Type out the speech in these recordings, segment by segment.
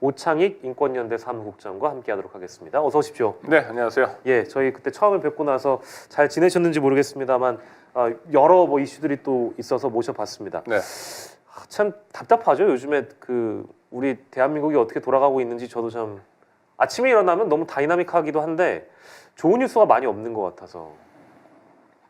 오창익 인권연대 사무국장과 함께하도록 하겠습니다. 어서 오십시오. 네, 안녕하세요. 예, 저희 그때 처음에 뵙고 나서 잘 지내셨는지 모르겠습니다만 여러 이슈들이 또 있어서 모셔봤습니다. 네. 참 답답하죠. 요즘에 우리 대한민국이 어떻게 돌아가고 있는지 저도 참 아침에 일어나면 너무 다이나믹하기도 한데 좋은 뉴스가 많이 없는 것 같아서.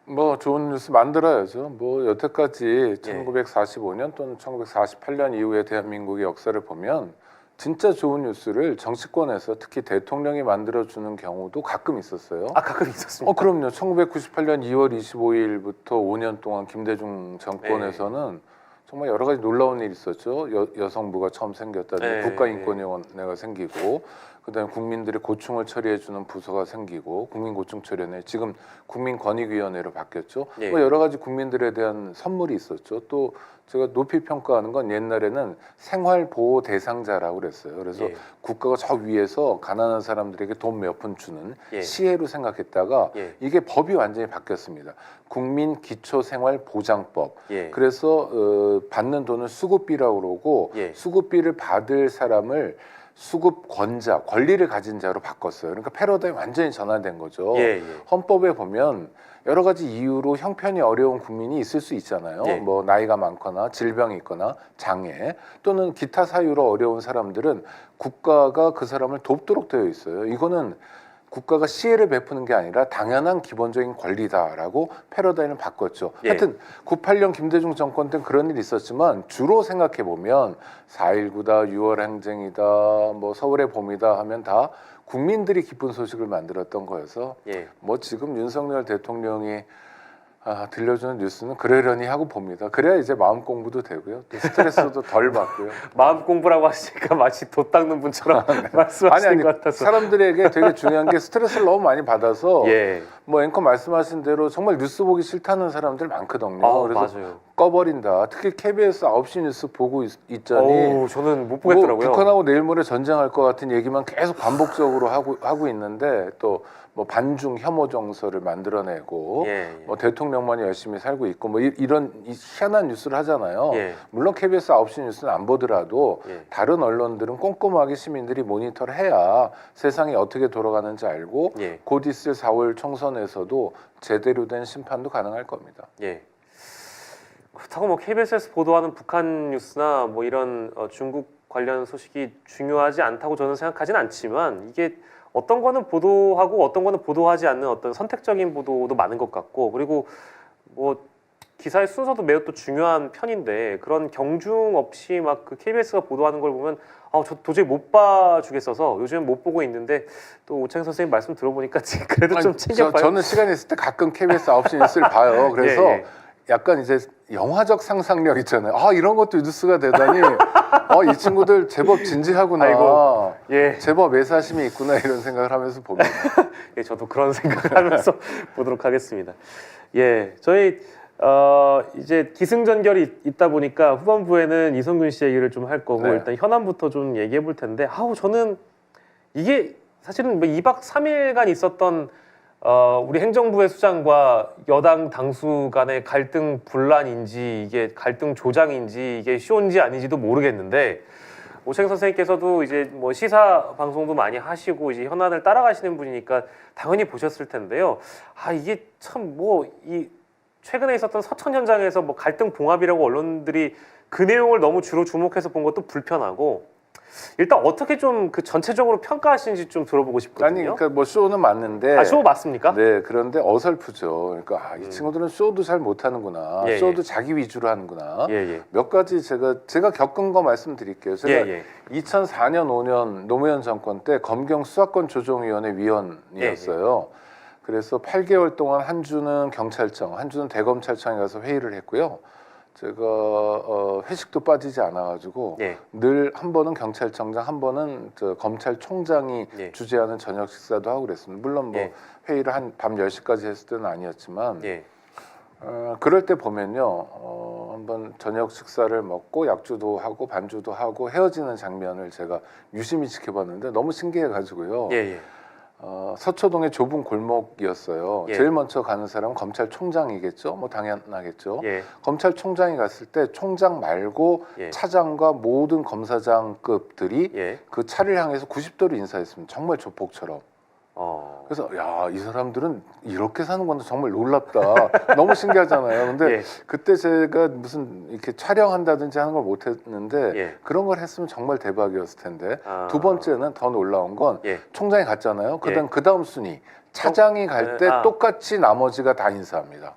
뭐 좋은 뉴스 만들어야죠. 뭐 여태까지 예. 1945년 또는 1948년 이후의 대한민국의 역사를 보면 진짜 좋은 뉴스를 정치권에서 특히 대통령이 만들어주는 경우도 가끔 있었어요. 아, 가끔 있었습니다. 그럼요. 1998년 2월 25일부터 5년 동안 김대중 정권에서는 정말 여러 가지 놀라운 일이 있었죠. 여성부가 처음 생겼다든지 국가인권위원회가 생기고, 그다음에 국민들의 고충을 처리해주는 부서가 생기고, 국민고충처리원회, 지금 국민권익위원회로 바뀌었죠. 뭐 여러 가지 국민들에 대한 선물이 있었죠. 또 제가 높이 평가하는 건 옛날에는 생활보호 대상자라고 그랬어요. 그래서 국가가 저 위에서 가난한 사람들에게 돈 몇 푼 주는 시혜로 생각했다가 이게 법이 완전히 바뀌었습니다. 국민기초생활보장법. 그래서 받는 돈을 수급비라고 그러고 수급비를 받을 사람을 수급권자, 권리를 가진 자로 바꿨어요. 그러니까 패러다임이 완전히 전환된 거죠. 헌법에 보면 여러 가지 이유로 형편이 어려운 국민이 있을 수 있잖아요. 뭐 나이가 많거나 질병이 있거나 장애 또는 기타 사유로 어려운 사람들은 국가가 그 사람을 돕도록 되어 있어요. 이거는 국가가 시혜를 베푸는 게 아니라 당연한 기본적인 권리다라고 패러다임을 바꿨죠. 하여튼 98년 김대중 정권 때는 그런 일이 있었지만 주로 생각해 보면 4.19다, 6월 행정이다, 뭐 서울의 봄이다 하면 다 국민들이 기쁜 소식을 만들었던 거여서 뭐 지금 윤석열 대통령이 들려주는 뉴스는 그러려니 하고 봅니다. 그래야 이제 마음 공부도 되고요. 또 스트레스도 덜 받고요. 마음 공부라고 하시니까 마치 돛 닦는 분처럼 말씀하시는 것 같아서. 사람들에게 되게 중요한 게 스트레스를 너무 많이 받아서 뭐 앵커 말씀하신 대로 정말 뉴스 보기 싫다는 사람들 많거든요. 그래서 맞아요. 꺼버린다. 특히 KBS 9시 뉴스 보고 있자니 저는 못 보겠더라고요. 북한하고 내일 모레 전쟁할 것 같은 얘기만 계속 반복적으로 하고 있는데 또 뭐 반중 혐오 정서를 만들어내고 뭐 대통령만이 열심히 살고 있고 뭐 이런 희한한 뉴스를 하잖아요. 물론 KBS 9시 뉴스는 안 보더라도 다른 언론들은 꼼꼼하게 시민들이 모니터를 해야 세상이 어떻게 돌아가는지 알고 곧 있을 4월 총선에서도 제대로 된 심판도 가능할 겁니다. 그렇다고 뭐 KBS에서 보도하는 북한 뉴스나 뭐 이런 중국 관련 소식이 중요하지 않다고 저는 생각하진 않지만 이게 어떤 거는 보도하고 어떤 거는 보도하지 않는 어떤 선택적인 보도도 많은 것 같고, 그리고 뭐 기사의 순서도 매우 또 중요한 편인데 그런 경중 없이 막 그 KBS가 보도하는 걸 보면 저 도저히 못 봐주겠어서 요즘 못 보고 있는데 또 오창익 선생님 말씀 들어보니까 그래도 좀 챙겨봐요. 저는 시간이 있을 때 가끔 KBS 9시 뉴스를 봐요. 그래서 약간 이제 영화적 상상력 있잖아요. 이런 것도 뉴스가 되다니 이 친구들 제법 진지하구나. 제법 애사심이 있구나 이런 생각을 하면서 봅니다. 저도 그런 생각을 하면서 보도록 하겠습니다. 저희 이제 기승전결이 있다 보니까 후반부에는 이성균 씨 얘기를 좀 할 거고 일단 현안부터 좀 얘기해 볼 텐데 저는 이게 사실은 2박 3일간 있었던 우리 행정부의 수장과 여당 당수 간의 갈등 분란인지 이게 갈등 조장인지 이게 쇼인지 아닌지도 모르겠는데 오창익 선생님께서도 이제 뭐 시사 방송도 많이 하시고 이제 현안을 따라가시는 분이니까 당연히 보셨을 텐데요. 이게 참 이 최근에 있었던 서천 현장에서 뭐 갈등 봉합이라고 언론들이 그 내용을 너무 주로 주목해서 본 것도 불편하고 일단 어떻게 좀 그 전체적으로 평가하시는지 좀 들어보고 싶거든요. 그러니까 뭐 쇼는 맞는데 쇼 맞습니까? 네, 그런데 어설프죠. 그러니까 이 친구들은 쇼도 잘 못하는구나. 쇼도 자기 위주로 하는구나. 몇 가지 제가 겪은 거 말씀드릴게요. 제가 2004년 5년 노무현 정권 때 검경 수사권 조정위원회 위원이었어요. 그래서 8개월 동안 한 주는 경찰청, 한 주는 대검찰청에 가서 회의를 했고요. 제가 회식도 빠지지 않아가지고 늘 한 번은 경찰청장, 한 번은 검찰총장이 주재하는 저녁 식사도 하고 그랬습니다. 물론 뭐 회의를 한 밤 10시까지 했을 때는 아니었지만 그럴 때 보면요, 한번 저녁 식사를 먹고 약주도 하고 반주도 하고 헤어지는 장면을 제가 유심히 지켜봤는데 너무 신기해가지고요. 서초동의 좁은 골목이었어요. 예. 제일 먼저 가는 사람은 검찰총장이겠죠. 뭐 당연하겠죠. 예. 검찰총장이 갔을 때 총장 말고 예. 차장과 모든 검사장급들이 예. 그 차를 향해서 90도로 인사했습니다. 정말 조폭처럼. 어. 그래서 야, 이 사람들은 이렇게 사는 건데 정말 놀랍다. 너무 신기하잖아요. 근데 예. 그때 제가 무슨 이렇게 촬영한다든지 하는 걸 못 했는데 예. 그런 걸 했으면 정말 대박이었을 텐데. 아. 두 번째는 더 놀라운 건 예. 총장이 갔잖아요. 예. 그다음 순위 차장이 갈 때 아. 똑같이 나머지가 다 인사합니다.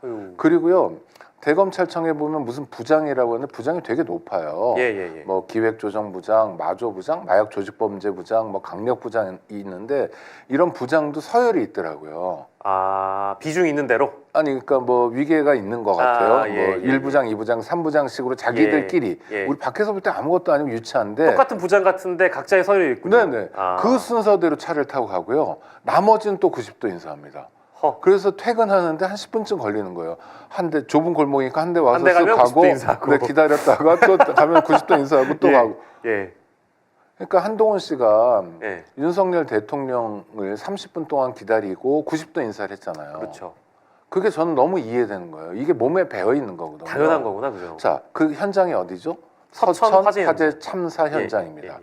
어휴. 그리고요. 대검찰청에 보면 무슨 부장이라고 하는데 부장이 되게 높아요. 예. 뭐 기획조정부장, 마조부장, 마약조직범죄부장, 뭐 강력부장이 있는데 이런 부장도 서열이 있더라고요. 아, 비중 있는 대로. 아니 그러니까 뭐 위계가 있는 것 같아요. 아, 예, 뭐 예, 1부장, 2부장, 3부장씩으로 자기들끼리 예. 우리 밖에서 볼 때 아무것도 아니고 유치한데 똑같은 부장 같은데 각자의 서열이 있군요. 네네. 아. 그 순서대로 차를 타고 가고요. 나머지는 또 90도 인사합니다. 허. 그래서 퇴근하는데 한 10분쯤 걸리는 거예요. 한 대 좁은 골목이니까 한 대 와서 한대 가면 쓱 가고 90도 인사하고. 네, 기다렸다가 또 가면 90도 인사하고 또 예. 가고. 예. 그러니까 한동훈 씨가 예. 윤석열 대통령을 30분 동안 기다리고 90도 인사를 했잖아요. 그렇죠. 그게 저는 너무 이해되는 거예요. 이게 몸에 배어 있는 거거든요. 당연한 거구나, 그죠? 자, 그 현장이 어디죠? 서천 화재 화재 참사 예, 현장입니다. 예.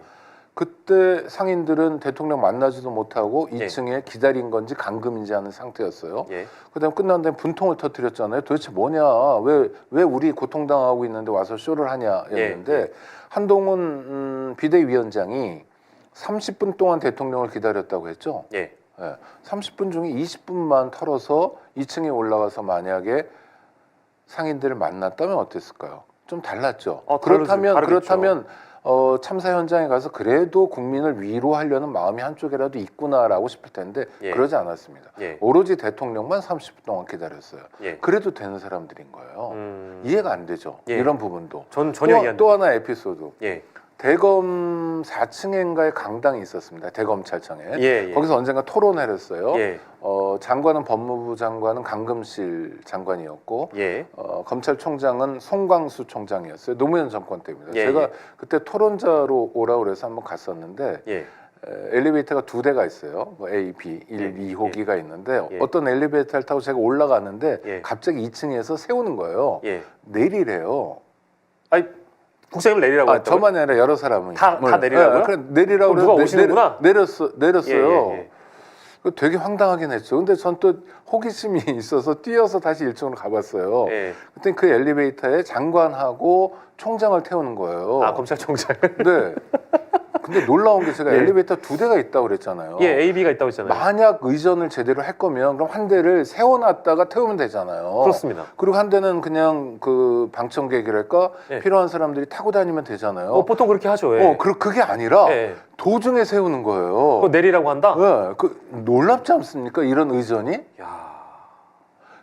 그때 상인들은 대통령 만나지도 못하고 예. 2층에 기다린 건지 감금인지 하는 상태였어요. 예. 그다음 끝난 다음에 분통을 터뜨렸잖아요. 도대체 뭐냐? 왜 우리 고통당하고 있는데 와서 쇼를 하냐였는데 예. 한동훈 비대위원장이 30분 동안 대통령을 기다렸다고 했죠. 예. 예, 30분 중에 20분만 털어서 2층에 올라가서 만약에 상인들을 만났다면 어땠을까요? 좀 달랐죠. 그렇다면 참사 현장에 가서 그래도 국민을 위로하려는 마음이 한쪽이라도 있구나라고 싶을 텐데 예. 그러지 않았습니다. 예. 오로지 대통령만 30분 동안 기다렸어요. 예. 그래도 되는 사람들인 거예요. 이해가 안 되죠. 예. 이런 부분도. 전 전혀 이해 안 또 하나 에피소드. 예. 대검 4층인가에 강당이 있었습니다. 대검찰청에. 예. 거기서 언젠가 토론회를 했어요. 예. 장관은 법무부 장관은 강금실 장관이었고 예. 검찰총장은 송광수 총장이었어요. 노무현 정권 때입니다. 예, 제가 예. 그때 토론자로 오라 그래서 한번 갔었는데 예. 엘리베이터가 두 대가 있어요. 뭐 A, B, 1, 예, 2호기가 있는데 예. 어떤 엘리베이터를 타고 제가 올라가는데 예. 갑자기 2층에서 세우는 거예요. 예. 내리래요. 아니, 국장님 내리라고 했다고요? 저만이 아니라 여러 사람이 다 내리라고요? 그래, 내리라고 누가 그래서 오시는구나? 내렸어요. 예. 되게 황당하긴 했죠. 근데 전 또 호기심이 있어서 뛰어서 다시 1층으로 가봤어요. 예. 그때 그 엘리베이터에 장관하고 총장을 태우는 거예요. 아, 검찰총장. 네. 근데 놀라운 게 제가 예. 엘리베이터 두 대가 있다고 그랬잖아요. 예, A, B가 있다고 했잖아요. 만약 의전을 제대로 할 거면 그럼 한 대를 세워놨다가 태우면 되잖아요. 그렇습니다. 그리고 한 대는 그냥 그 방청객이랄까 예. 필요한 사람들이 타고 다니면 되잖아요. 보통 그렇게 하죠. 예. 그게 아니라 예. 도중에 세우는 거예요. 그거 내리라고 한다? 네, 그 놀랍지 않습니까? 이런 의전이? 야.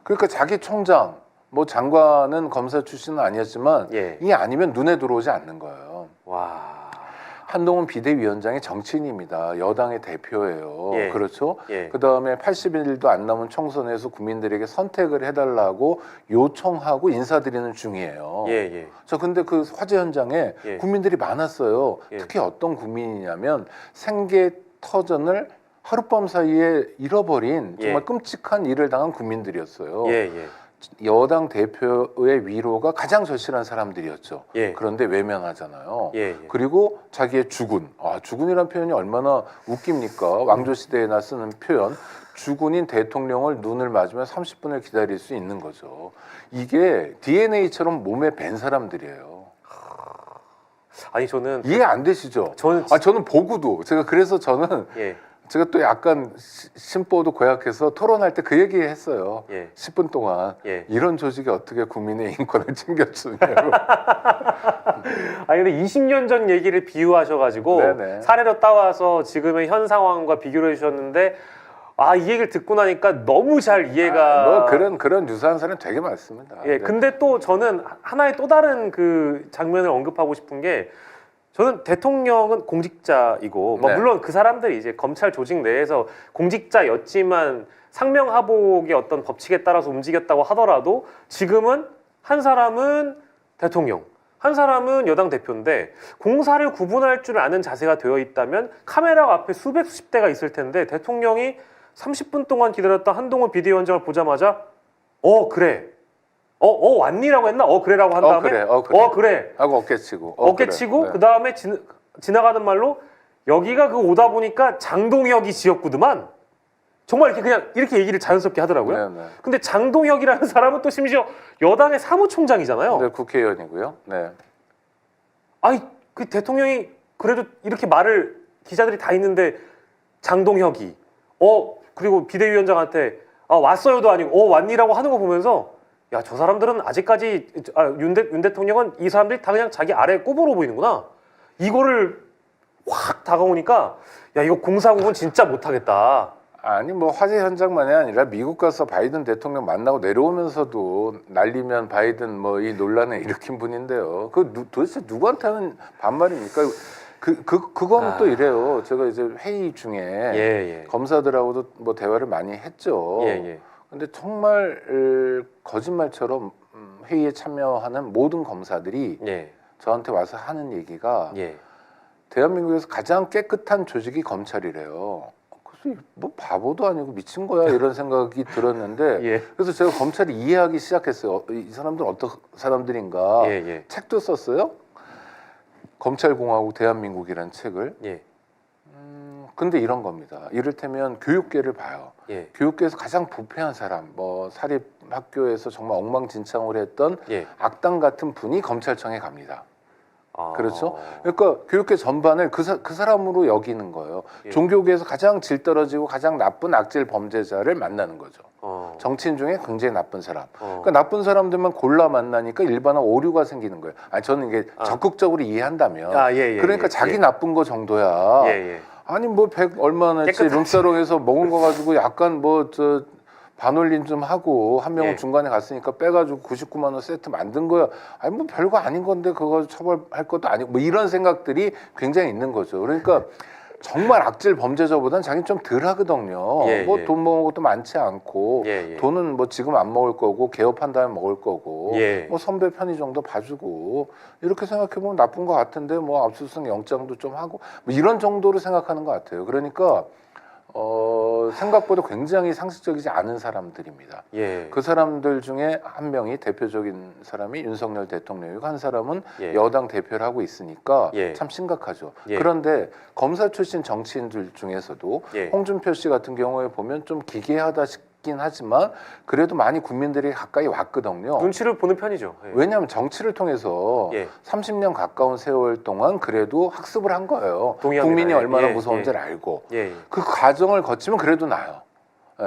그러니까 자기 총장, 뭐 장관은 검사 출신은 아니었지만 예. 이 아니면 눈에 들어오지 않는 거예요. 와. 한동훈 비대위원장이 정치인입니다. 여당의 대표예요. 예. 그렇죠? 예. 그다음에 80일도 안 남은 총선에서 국민들에게 선택을 해달라고 요청하고 인사드리는 중이에요. 예. 저 근데 그 화재 현장에 예. 국민들이 많았어요. 예. 특히 어떤 국민이냐면 생계터전을 하룻밤 사이에 잃어버린 정말 예. 끔찍한 일을 당한 국민들이었어요. 예. 여당 대표의 위로가 가장 절실한 사람들이었죠. 예. 그런데 외면하잖아요. 예. 그리고 자기의 주군, 주군이란 표현이 얼마나 웃깁니까? 왕조시대에나 쓰는 표현. 주군인 대통령을 눈을 맞으면 30분을 기다릴 수 있는 거죠. 이게 DNA처럼 몸에 밴 사람들이에요. 아니 저는 이해 안 되시죠? 저는 보고도 제가 예. 제가 또 약간 심보도 고약해서 토론할 때 그 얘기 했어요. 예. 10분 동안 예. 이런 조직이 어떻게 국민의 인권을 챙겨주냐고. 아니 근데 20년 전 얘기를 비유하셔가지고 네네. 사례로 따와서 지금의 현 상황과 비교를 해주셨는데 이 얘기를 듣고 나니까 너무 잘 이해가 뭐 그런 유사한 사람 되게 많습니다. 예. 네. 근데 또 저는 하나의 또 다른 그 장면을 언급하고 싶은 게 저는 대통령은 공직자이고 네. 물론 그 사람들이 이제 검찰 조직 내에서 공직자였지만 상명하복의 어떤 법칙에 따라서 움직였다고 하더라도 지금은 한 사람은 대통령, 한 사람은 여당 대표인데 공사를 구분할 줄 아는 자세가 되어 있다면 카메라가 앞에 수백 수십 대가 있을 텐데 대통령이 30분 동안 기다렸던 한동훈 비대위원장을 보자마자 그래 왔니라고 했나? 그래라고 한 다음에 그래 하고 어깨치고 어깨치고 그래. 네. 그 다음에 지나가는 말로 여기가 그 오다 보니까 장동혁이 지었구드만. 정말 이렇게 그냥 이렇게 얘기를 자연스럽게 하더라고요. 네, 네. 근데 장동혁이라는 사람은 또 심지어 여당의 사무총장이잖아요. 네, 국회의원이고요. 네. 아니 그 대통령이 그래도 이렇게 말을 기자들이 다 있는데 장동혁이 그리고 비대위원장한테 왔어요도 아니고 왔니라고 하는 거 보면서 야, 저 사람들은 아직까지 윤 대통령은 이 사람들이 다 그냥 자기 아래 꼬부로 보이는구나. 이거를 확 다가오니까 야, 이거 공사국은 진짜 못하겠다. 아니 뭐 화재 현장만이 아니라 미국 가서 바이든 대통령 만나고 내려오면서도 날리면 바이든 뭐 이 논란을 일으킨 분인데요. 도대체 누구한테 하는 반말입니까? 그거는 또 이래요. 제가 이제 회의 중에 검사들하고도 뭐 대화를 많이 했죠. 근데 정말 거짓말처럼 회의에 참여하는 모든 검사들이 저한테 와서 하는 얘기가 대한민국에서 가장 깨끗한 조직이 검찰이래요. 그래서 뭐 바보도 아니고 미친 거야 이런 생각이 들었는데 그래서 제가 검찰을 이해하기 시작했어요. 이 사람들은 어떤 사람들인가 책도 썼어요. 검찰공화국 대한민국이라는 책을. 근데 이런 겁니다. 이를테면 교육계를 봐요. 교육계에서 가장 부패한 사람, 뭐 사립 학교에서 정말 엉망진창을 했던 악당 같은 분이 검찰청에 갑니다. 그렇죠? 그러니까 교육계 전반을 그 사람으로 여기는 거예요. 종교계에서 가장 질 떨어지고 가장 나쁜 악질 범죄자를 만나는 거죠. 정치인 중에 굉장히 나쁜 사람. 그러니까 나쁜 사람들만 골라 만나니까 일반화 오류가 생기는 거예요. 아니 저는 이게 적극적으로 이해한다면. 그러니까 자기 나쁜 거 정도야. 아니 뭐 100 얼마나치 룸사롱에서 먹은 거 가지고 약간 뭐 반올림 좀 하고 한 명은 중간에 갔으니까 빼가지고 99만 원 세트 만든 거야. 아니 뭐 별거 아닌 건데 그거 처벌할 것도 아니고 뭐 이런 생각들이 굉장히 있는 거죠. 그러니까 정말 악질 범죄자보다는 자기는 좀 덜 하거든요. 뭐 돈 먹은 것도 많지 않고 돈은 뭐 지금 안 먹을 거고 개업한 다음에 먹을 거고 뭐 선배 편의 정도 봐주고 이렇게 생각해보면 나쁜 것 같은데 뭐 압수수색 영장도 좀 하고 뭐 이런 정도로 생각하는 것 같아요. 그러니까 생각보다 굉장히 상식적이지 않은 사람들입니다. 그 사람들 중에 한 명이 대표적인 사람이 윤석열 대통령이고 한 사람은 여당 대표를 하고 있으니까 참 심각하죠. 그런데 검사 출신 정치인들 중에서도 홍준표 씨 같은 경우에 보면 좀 기괴하다 싶긴 하지만 그래도 많이 국민들이 가까이 왔거든요. 눈치를 보는 편이죠. 왜냐하면 정치를 통해서 30년 가까운 세월 동안 그래도 학습을 한 거예요. 국민이 얼마나 무서운지를 알고 그 과정을 거치면 그래도 나아요.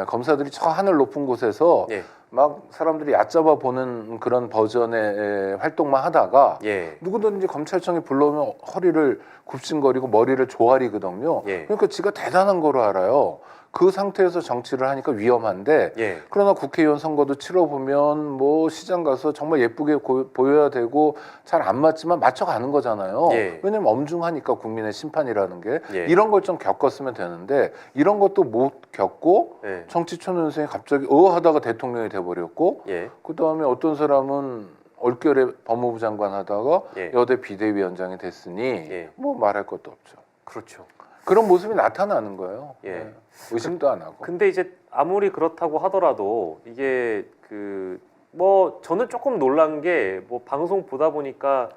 검사들이 저 하늘 높은 곳에서 막 사람들이 얕잡아 보는 그런 버전의 활동만 하다가 누구든지 검찰청에 불러오면 허리를 굽신거리고 머리를 조아리거든요. 그러니까 지가 대단한 거로 알아요. 그 상태에서 정치를 하니까 위험한데 그러나 국회의원 선거도 치러보면 뭐 시장 가서 정말 예쁘게 보여야 되고 잘 안 맞지만 맞춰가는 거잖아요. 왜냐면 엄중하니까 국민의 심판이라는 게 이런 걸 좀 겪었으면 되는데 이런 것도 못 겪고 정치 초년생이 갑자기 하다가 대통령이 돼버렸고 그 다음에 어떤 사람은 얼결에 법무부 장관 하다가 여대 비대위원장이 됐으니 뭐 말할 것도 없죠. 그렇죠. 그런 모습이 나타나는 거예요. 의심도 안 하고. 근데 이제 아무리 그렇다고 하더라도 이게 뭐 저는 조금 놀란 게 뭐 방송 보다 보니까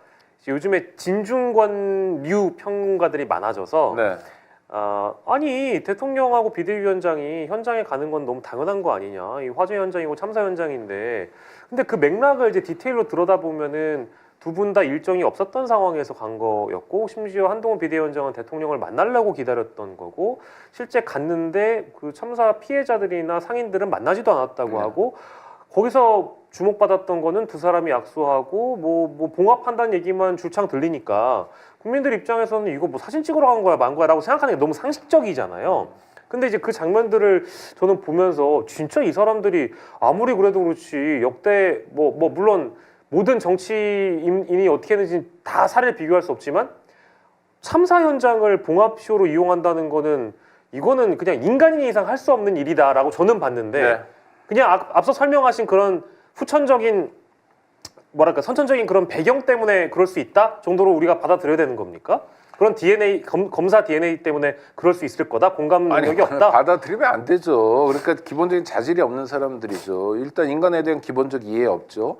요즘에 진중권류 평론가들이 많아져서 아니 대통령하고 비대위원장이 현장에 가는 건 너무 당연한 거 아니냐. 이 화재 현장이고 참사 현장인데 근데 그 맥락을 이제 디테일로 들여다보면은 두 분 다 일정이 없었던 상황에서 간 거였고 심지어 한동훈 비대위원장은 대통령을 만나려고 기다렸던 거고 실제 갔는데 그 참사 피해자들이나 상인들은 만나지도 않았다고 하고 거기서 주목받았던 거는 두 사람이 약수하고 뭐 봉합한다는 얘기만 줄창 들리니까 국민들 입장에서는 이거 뭐 사진 찍으러 간 거야 만 거야 라고 생각하는 게 너무 상식적이잖아요. 근데 이제 그 장면들을 저는 보면서 진짜 이 사람들이 아무리 그래도 그렇지 역대 뭐 물론 모든 정치인이 어떻게 했는지 다 사례를 비교할 수 없지만 참사 현장을 봉합쇼로 이용한다는 거는 이거는 그냥 인간인 이상 할 수 없는 일이다라고 저는 봤는데 그냥 앞서 설명하신 그런 후천적인 뭐랄까 선천적인 그런 배경 때문에 그럴 수 있다 정도로 우리가 받아들여야 되는 겁니까? 그런 DNA 검사 DNA 때문에 그럴 수 있을 거다. 공감 능력이 없다. 받아들이면 안 되죠. 그러니까 기본적인 자질이 없는 사람들이죠. 일단 인간에 대한 기본적 이해 없죠.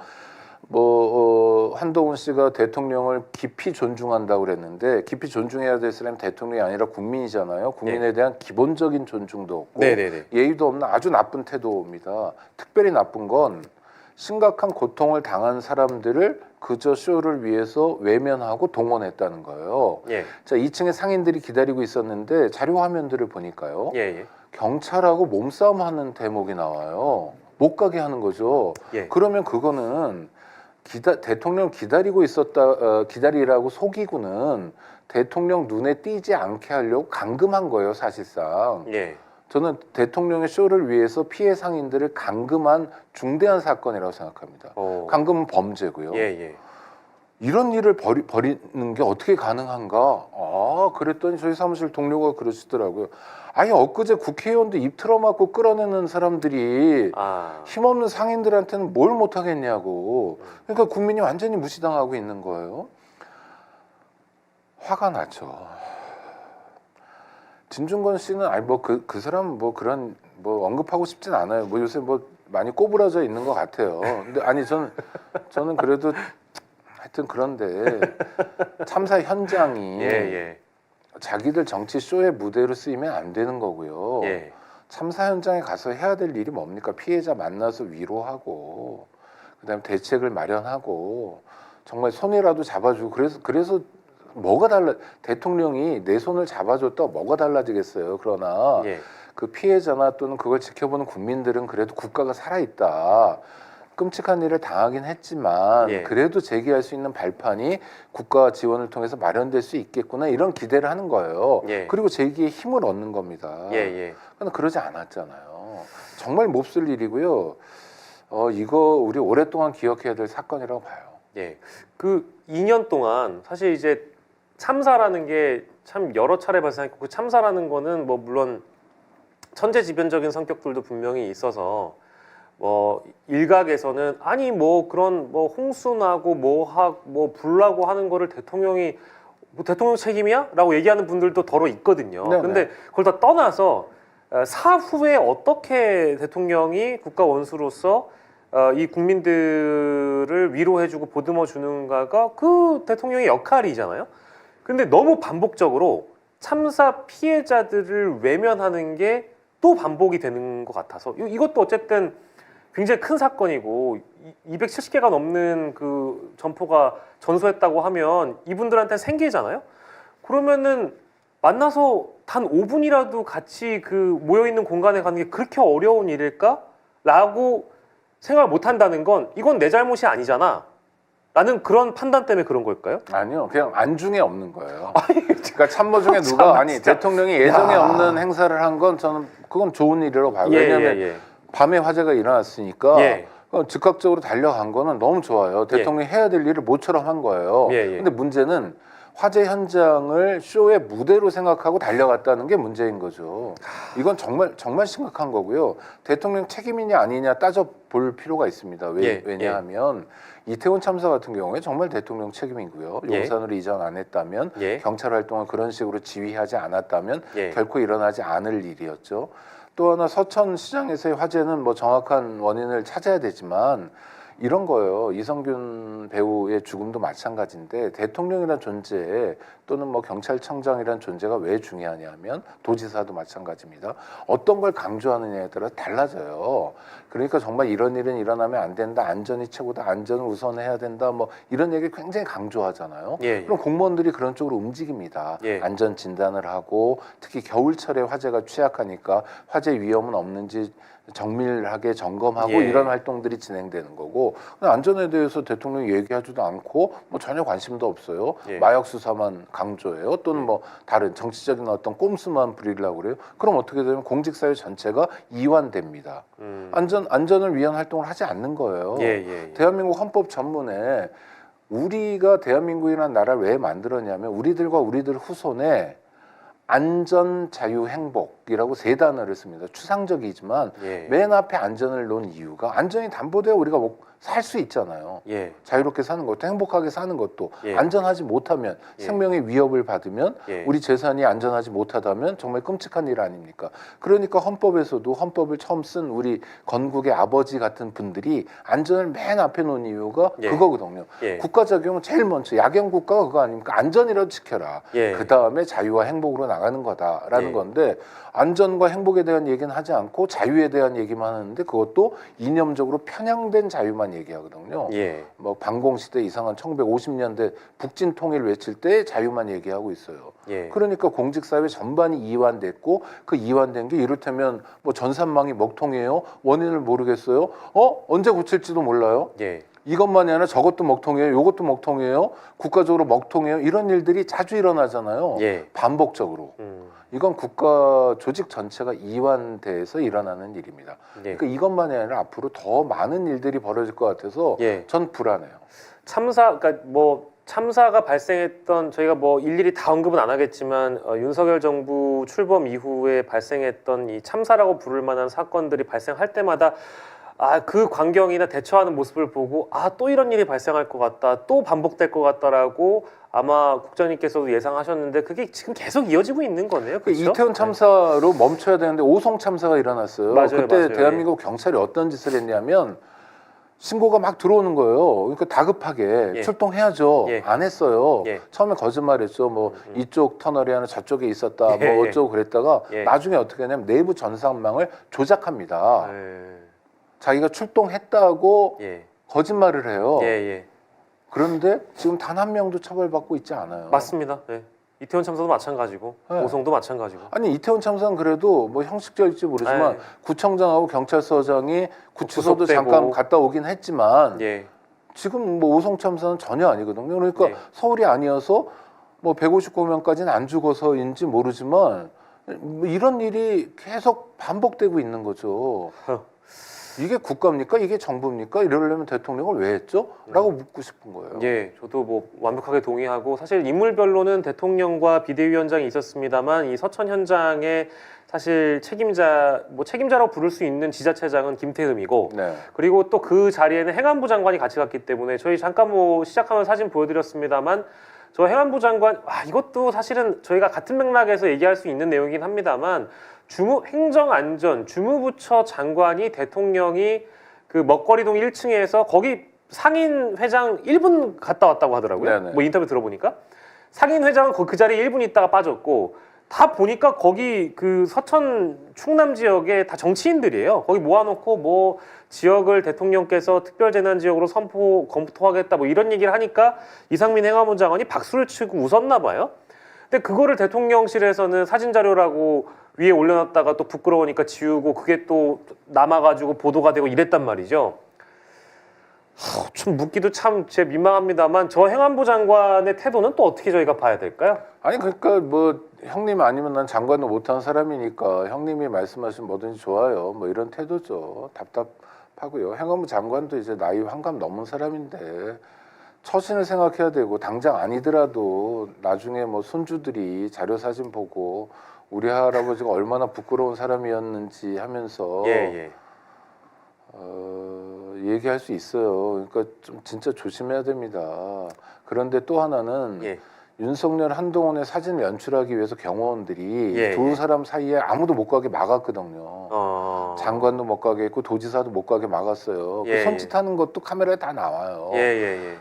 한동훈 씨가 대통령을 깊이 존중한다고 그랬는데 깊이 존중해야 될 사람이 대통령이 아니라 국민이잖아요. 국민에 대한 기본적인 존중도 없고 예의도 없는 아주 나쁜 태도입니다. 특별히 나쁜 건 심각한 고통을 당한 사람들을 그저 쇼를 위해서 외면하고 동원했다는 거예요. 자, 2층에 상인들이 기다리고 있었는데 자료 화면들을 보니까요. 경찰하고 몸싸움하는 대목이 나와요. 못 가게 하는 거죠. 그러면 그거는 대통령 기다리고 기다리라고 속이고는 대통령 눈에 띄지 않게 하려고 감금한 거예요, 사실상. 저는 대통령의 쇼를 위해서 피해 상인들을 감금한 중대한 사건이라고 생각합니다. 감금은 범죄고요. 이런 일을 벌이는 게 어떻게 가능한가? 그랬더니 저희 사무실 동료가 그러시더라고요. 아예 엊그제 국회의원도 입 틀어막고 끌어내는 사람들이 힘없는 상인들한테는 뭘 못하겠냐고. 그러니까 국민이 완전히 무시당하고 있는 거예요. 화가 나죠. 진중권 씨는 그 사람 그런 언급하고 싶진 않아요. 요새 많이 꼬부라져 있는 것 같아요. 근데 저는 그래도 하여튼 그런데 참사 현장이 자기들 정치 쇼의 무대로 쓰이면 안 되는 거고요. 참사 현장에 가서 해야 될 일이 뭡니까? 피해자 만나서 위로하고 그다음에 대책을 마련하고 정말 손이라도 잡아주고 그래서 뭐가 대통령이 내 손을 잡아줬다 뭐가 달라지겠어요. 그러나 그 피해자나 또는 그걸 지켜보는 국민들은 그래도 국가가 살아있다. 끔찍한 일을 당하긴 했지만 그래도 제기할 수 있는 발판이 국가 지원을 통해서 마련될 수 있겠구나 이런 기대를 하는 거예요. 그리고 제기에 힘을 얻는 겁니다. 그런데 그러지 않았잖아요. 정말 몹쓸 일이고요. 이거 우리 오랫동안 기억해야 될 사건이라고 봐요. 그 2년 동안 사실 이제 참사라는 게 참 여러 차례 발생했고 그 참사라는 거는 물론 천재지변적인 성격들도 분명히 있어서 일각에서는 아니 그런 홍수나고 불나고 하는 거를 대통령이 대통령 책임이야? 라고 얘기하는 분들도 더러 있거든요. 근데 그걸 다 떠나서 사후에 어떻게 대통령이 국가 원수로서 이 국민들을 위로해주고 보듬어 주는가가 그 대통령의 역할이잖아요. 근데 너무 반복적으로 참사 피해자들을 외면하는 게 또 반복이 되는 것 같아서 이것도 어쨌든 굉장히 큰 사건이고 270개가 넘는 그 점포가 전소했다고 하면 이분들한테 생계잖아요. 그러면은 만나서 단 5분이라도 같이 그 모여있는 공간에 가는 게 그렇게 어려운 일일까? 라고 생각을 못 한다는 건 이건 내 잘못이 아니잖아. 라는 그런 판단 때문에 그런 걸까요? 아니요. 그냥 안중에 없는 거예요. 그러니까 참모 중에 누가 대통령이 예정에 없는 행사를 한 건 저는 그건 좋은 일이라고 봐요. 왜냐하면 밤에 화재가 일어났으니까 즉각적으로 달려간 거는 너무 좋아요. 대통령이 해야 될 일을 모처럼 한 거예요. 근데 문제는 화재 현장을 쇼의 무대로 생각하고 달려갔다는 게 문제인 거죠. 이건 정말 심각한 거고요. 대통령 책임이냐 아니냐 따져볼 필요가 있습니다. 왜냐하면 이태원 참사 같은 경우에 정말 대통령 책임이고요. 용산으로 이전 안 했다면 경찰 활동을 그런 식으로 지휘하지 않았다면 결코 일어나지 않을 일이었죠. 또 하나 서천시장에서의 화재는 정확한 원인을 찾아야 되지만 이런 거예요. 이성균 배우의 죽음도 마찬가지인데 대통령이라는 존재 또는 경찰청장이라는 존재가 왜 중요하냐면 도지사도 마찬가지입니다. 어떤 걸 강조하느냐에 따라 달라져요. 그러니까 정말 이런 일은 일어나면 안 된다. 안전이 최고다. 안전을 우선해야 된다. 이런 얘기 굉장히 강조하잖아요. 그럼 공무원들이 그런 쪽으로 움직입니다. 안전 진단을 하고 특히 겨울철에 화재가 취약하니까 화재 위험은 없는지 정밀하게 점검하고 이런 활동들이 진행되는 거고 안전에 대해서 대통령이 얘기하지도 않고 전혀 관심도 없어요. 마약 수사만 강조해요. 또는 다른 정치적인 어떤 꼼수만 부리려고 그래요. 그럼 어떻게 되면 공직사회 전체가 이완됩니다. 안전을 위한 활동을 하지 않는 거예요. 대한민국 헌법 전문에 우리가 대한민국이라는 나라를 왜 만들었냐면 우리들과 우리들 후손에 안전, 자유, 행복이라고 세 단어를 씁니다. 추상적이지만 맨 앞에 안전을 놓은 이유가 안전이 담보돼야 우리가 살 수 있잖아요. 예. 자유롭게 사는 것도 행복하게 사는 것도 예. 안전하지 못하면 예. 생명의 위협을 받으면 예. 우리 재산이 안전하지 못하다면 정말 끔찍한 일 아닙니까? 그러니까 헌법에서도 헌법을 처음 쓴 우리 건국의 아버지 같은 분들이 안전을 맨 앞에 놓은 이유가 예. 그거거든요. 예. 국가 적용은 제일 먼저 야경 국가가 그거 아닙니까? 안전이라도 지켜라. 예. 그 다음에 자유와 행복으로 나가는 거다라는 예. 건데 안전과 행복에 대한 얘기는 하지 않고 자유에 대한 얘기만 하는데 그것도 이념적으로 편향된 자유만 얘기하거든요. 예. 뭐 방공시대 이상한 1950년대 북진 통일 외칠 때 자유만 얘기하고 있어요. 예. 그러니까 공직사회 전반이 이완됐고 그 이완된 게 이를테면 뭐 전산망이 먹통이에요. 원인을 모르겠어요. 언제 고칠지도 몰라요. 예. 이것만이 아니라 저것도 먹통이에요. 이것도 먹통이에요. 국가적으로 먹통이에요. 이런 일들이 자주 일어나잖아요. 예. 반복적으로. 이건 국가 조직 전체가 이완돼서 일어나는 일입니다. 예. 그러니까 이것만이 아니라 앞으로 더 많은 일들이 벌어질 것 같아서 예. 전 불안해요. 그러니까 뭐 참사가 발생했던 저희가 뭐 일일이 다 언급은 안 하겠지만 윤석열 정부 출범 이후에 발생했던 이 참사라고 부를 만한 사건들이 발생할 때마다 그 광경이나 대처하는 모습을 보고 또 이런 일이 발생할 것 같다, 또 반복될 것 같다라고 아마 국장님께서도 예상하셨는데 그게 지금 계속 이어지고 있는 거네요. 그렇죠? 이태원 참사로 멈춰야 되는데 오송 참사가 일어났어요. 맞아요, 그때 맞아요. 대한민국 경찰이 어떤 짓을 했냐면 신고가 막 들어오는 거예요. 그러니까 다급하게 예. 출동해야죠. 예. 안 했어요. 예. 처음에 거짓말했죠. 뭐 이쪽 터널이 하나 저쪽에 있었다. 예. 뭐 어쩌고 그랬다가 예. 나중에 어떻게 하냐면 내부 전산망을 조작합니다. 예. 자기가 출동했다고 예. 거짓말을 해요. 예. 예. 그런데 지금 단 한 명도 처벌받고 있지 않아요. 맞습니다. 예. 이태원 참사도 마찬가지고 네. 오송도 마찬가지고. 아니 이태원 참사는 그래도 뭐 형식적일지 모르지만 네. 구청장하고 경찰서장이 구치소도 구속되고. 잠깐 갔다 오긴 했지만 예. 지금 뭐 오송 참사는 전혀 아니거든요. 그러니까 네. 서울이 아니어서 뭐 159명까지는 안 죽어서인지 모르지만 뭐 이런 일이 계속 반복되고 있는 거죠. 이게 국가입니까? 이게 정부입니까? 이러려면 대통령을 왜 했죠? 라고 묻고 싶은 거예요. 예, 저도 뭐 완벽하게 동의하고 사실 인물별로는 대통령과 비대위원장이 있었습니다만 이 서천 현장에 사실 책임자라고 부를 수 있는 지자체장은 김태흠이고 네. 그리고 또 그 자리에는 행안부 장관이 같이 갔기 때문에 저희 잠깐 뭐 시작하면 사진 보여드렸습니다만 저 행안부 장관 이것도 사실은 저희가 같은 맥락에서 얘기할 수 있는 내용이긴 합니다만 행정안전 주무부처 장관이 대통령이 그 먹거리동 1층에서 거기 상인 회장 1분 갔다 왔다고 하더라고요. 네네. 뭐 인터뷰 들어보니까 상인 회장은 그 자리에 1분 있다가 빠졌고 다 보니까 거기 그 서천 충남 지역에 다 정치인들이에요. 거기 모아놓고 뭐 지역을 대통령께서 특별재난지역으로 검토하겠다 뭐 이런 얘기를 하니까 이상민 행안부 장관이 박수를 치고 웃었나 봐요. 근데 그거를 대통령실에서는 사진 자료라고 위에 올려놨다가 또 부끄러우니까 지우고 그게 또 남아가지고 보도가 되고 이랬단 말이죠. 좀 묻기도 참 제 민망합니다만 저 행안부 장관의 태도는 또 어떻게 저희가 봐야 될까요? 아니 그러니까 뭐 형님 아니면 난 장관도 못하는 사람이니까 형님이 말씀하신 뭐든지 좋아요. 뭐 이런 태도죠. 답답하고요. 행안부 장관도 이제 나이 환갑 넘은 사람인데 처신을 생각해야 되고 당장 아니더라도 나중에 뭐 손주들이 자료 사진 보고 우리 할아버지가 얼마나 부끄러운 사람이었는지 하면서 얘기할 수 있어요. 그러니까 좀 진짜 조심해야 됩니다. 그런데 또 하나는 윤석열 한동훈의 사진을 연출하기 위해서 경호원들이 두 사람 사이에 아무도 못 가게 막았거든요. 장관도 못 가게 했고 도지사도 못 가게 막았어요. 그 손짓하는 것도 카메라에 다 나와요.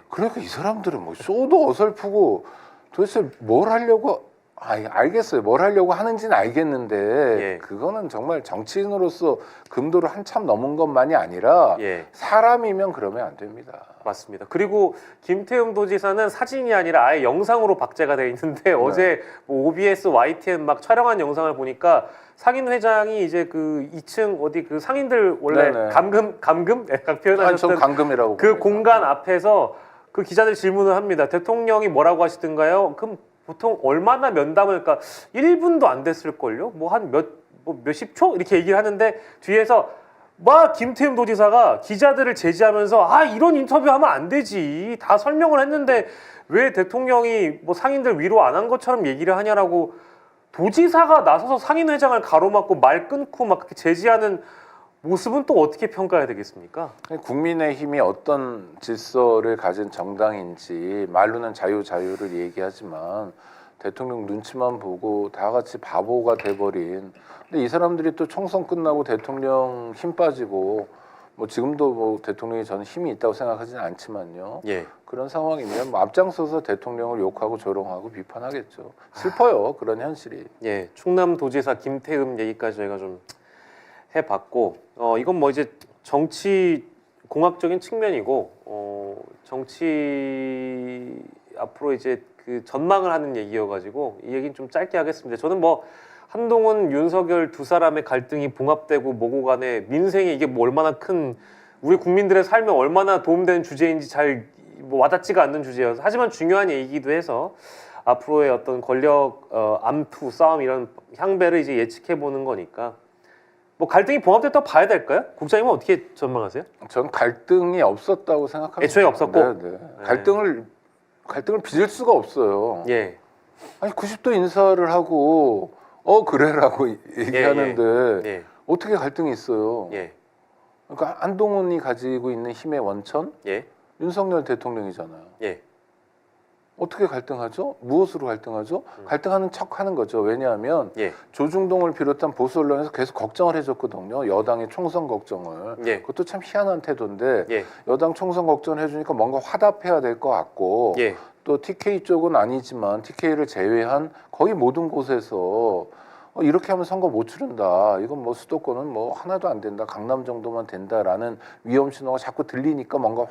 그러니까 이 사람들은 뭐 쇼도 어설프고 도대체 뭘 하려고 알겠어요. 뭘 하려고 하는지는 알겠는데 그거는 정말 정치인으로서 금도를 한참 넘은 것만이 아니라 사람이면 그러면 안 됩니다. 맞습니다. 그리고 김태흠 도지사는 사진이 아니라 아예 영상으로 박제가 돼 있는데 어제 뭐 OBS, YTN 막 촬영한 영상을 보니까 상인 회장이 이제 그 2층 어디 그 상인들 원래 감금 각 표현하셨던 전 감금이라고 그 공간 앞에서 그 기자들 질문을 합니다. 대통령이 뭐라고 하시던가요? 그럼 보통 얼마나 면담을 그러니까 1분도 안 됐을걸요? 뭐 한 몇십 초? 이렇게 얘기를 하는데 뒤에서 막 김태흠 도지사가 기자들을 제지하면서 이런 인터뷰 하면 안 되지. 다 설명을 했는데 왜 대통령이 뭐 상인들 위로 안 한 것처럼 얘기를 하냐라고 도지사가 나서서 상인회장을 가로막고 말 끊고 막 그렇게 제지하는 모습은 또 어떻게 평가해야 되겠습니까? 국민의힘이 어떤 질서를 가진 정당인지 말로는 자유를 얘기하지만 대통령 눈치만 보고 다 같이 바보가 돼버린. 근데 이 사람들이 또 총선 끝나고 대통령 힘 빠지고 뭐 지금도 뭐 대통령이 저는 힘이 있다고 생각하지는 않지만요. 예. 그런 상황이면 뭐 앞장서서 대통령을 욕하고 조롱하고 비판하겠죠. 슬퍼요. 그런 현실이. 예, 충남도지사 김태흠 얘기까지 저희가 좀 해봤고, 이건 뭐 이제 정치 공학적인 측면이고, 정치 앞으로 이제 그 전망을 하는 얘기여가지고 이 얘기는 좀 짧게 하겠습니다. 저는 뭐 한동훈, 윤석열 두 사람의 갈등이 봉합되고 뭐고 간에 민생에 이게 뭐 얼마나 큰 우리 국민들의 삶에 얼마나 도움되는 주제인지 잘 뭐 와닿지가 않는 주제여서 하지만 중요한 얘기이기도 해서 앞으로의 어떤 권력 암투 싸움 이런 향배를 이제 예측해 보는 거니까 뭐 갈등이 봉합됐다고 봐야 될까요? 국장님은 어떻게 전망하세요? 전 갈등이 없었다고 생각합니다. 애초에 없었고? 네, 네. 갈등을 빚을 수가 없어요. 예. 아니 90도 인사를 하고 그래라고 얘기하는데 예. 어떻게 갈등이 있어요? 예. 그러니까 한동훈이 가지고 있는 힘의 원천 예. 윤석열 대통령이잖아요. 예. 어떻게 갈등하죠? 무엇으로 갈등하죠? 갈등하는 척하는 거죠. 왜냐하면 예. 조중동을 비롯한 보수 언론에서 계속 걱정을 해줬거든요. 여당의 총선 걱정을. 예. 그것도 참 희한한 태도인데 예. 여당 총선 걱정을 해주니까 뭔가 화답해야 될 것 같고 예. 또 TK 쪽은 아니지만 TK를 제외한 거의 모든 곳에서 이렇게 하면 선거 못 치른다. 이건 뭐 수도권은 뭐 하나도 안 된다. 강남 정도만 된다라는 위험 신호가 자꾸 들리니까 뭔가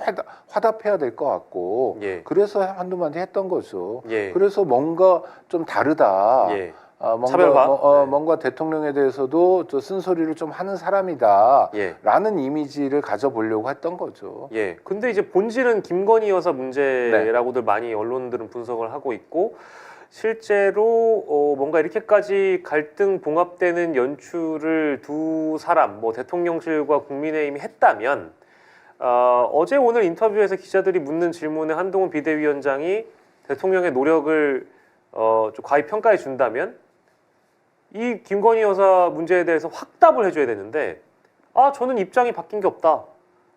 화답해야 될 것 같고 예. 그래서 한두 마디 했던 거죠. 예. 그래서 뭔가 좀 다르다. 예. 뭔가, 차별화? 네. 뭔가 대통령에 대해서도 저 쓴소리를 좀 하는 사람이다. 예. 라는 이미지를 가져보려고 했던 거죠. 예. 근데 이제 본질은 김건희 여사 문제라고들 많이 언론들은 분석을 하고 있고 실제로 뭔가 이렇게까지 갈등 봉합되는 연출을 두 사람, 뭐 대통령실과 국민의힘이 했다면 어제 오늘 인터뷰에서 기자들이 묻는 질문에 한동훈 비대위원장이 대통령의 노력을 좀 과히 평가해 준다면 이 김건희 여사 문제에 대해서 확답을 해줘야 되는데 저는 입장이 바뀐 게 없다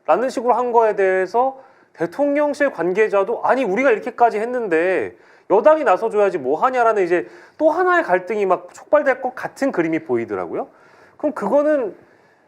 라는 식으로 한 거에 대해서 대통령실 관계자도 아니 우리가 이렇게까지 했는데 여당이 나서줘야지 뭐 하냐라는 이제 또 하나의 갈등이 막 촉발될 것 같은 그림이 보이더라고요. 그럼 그거는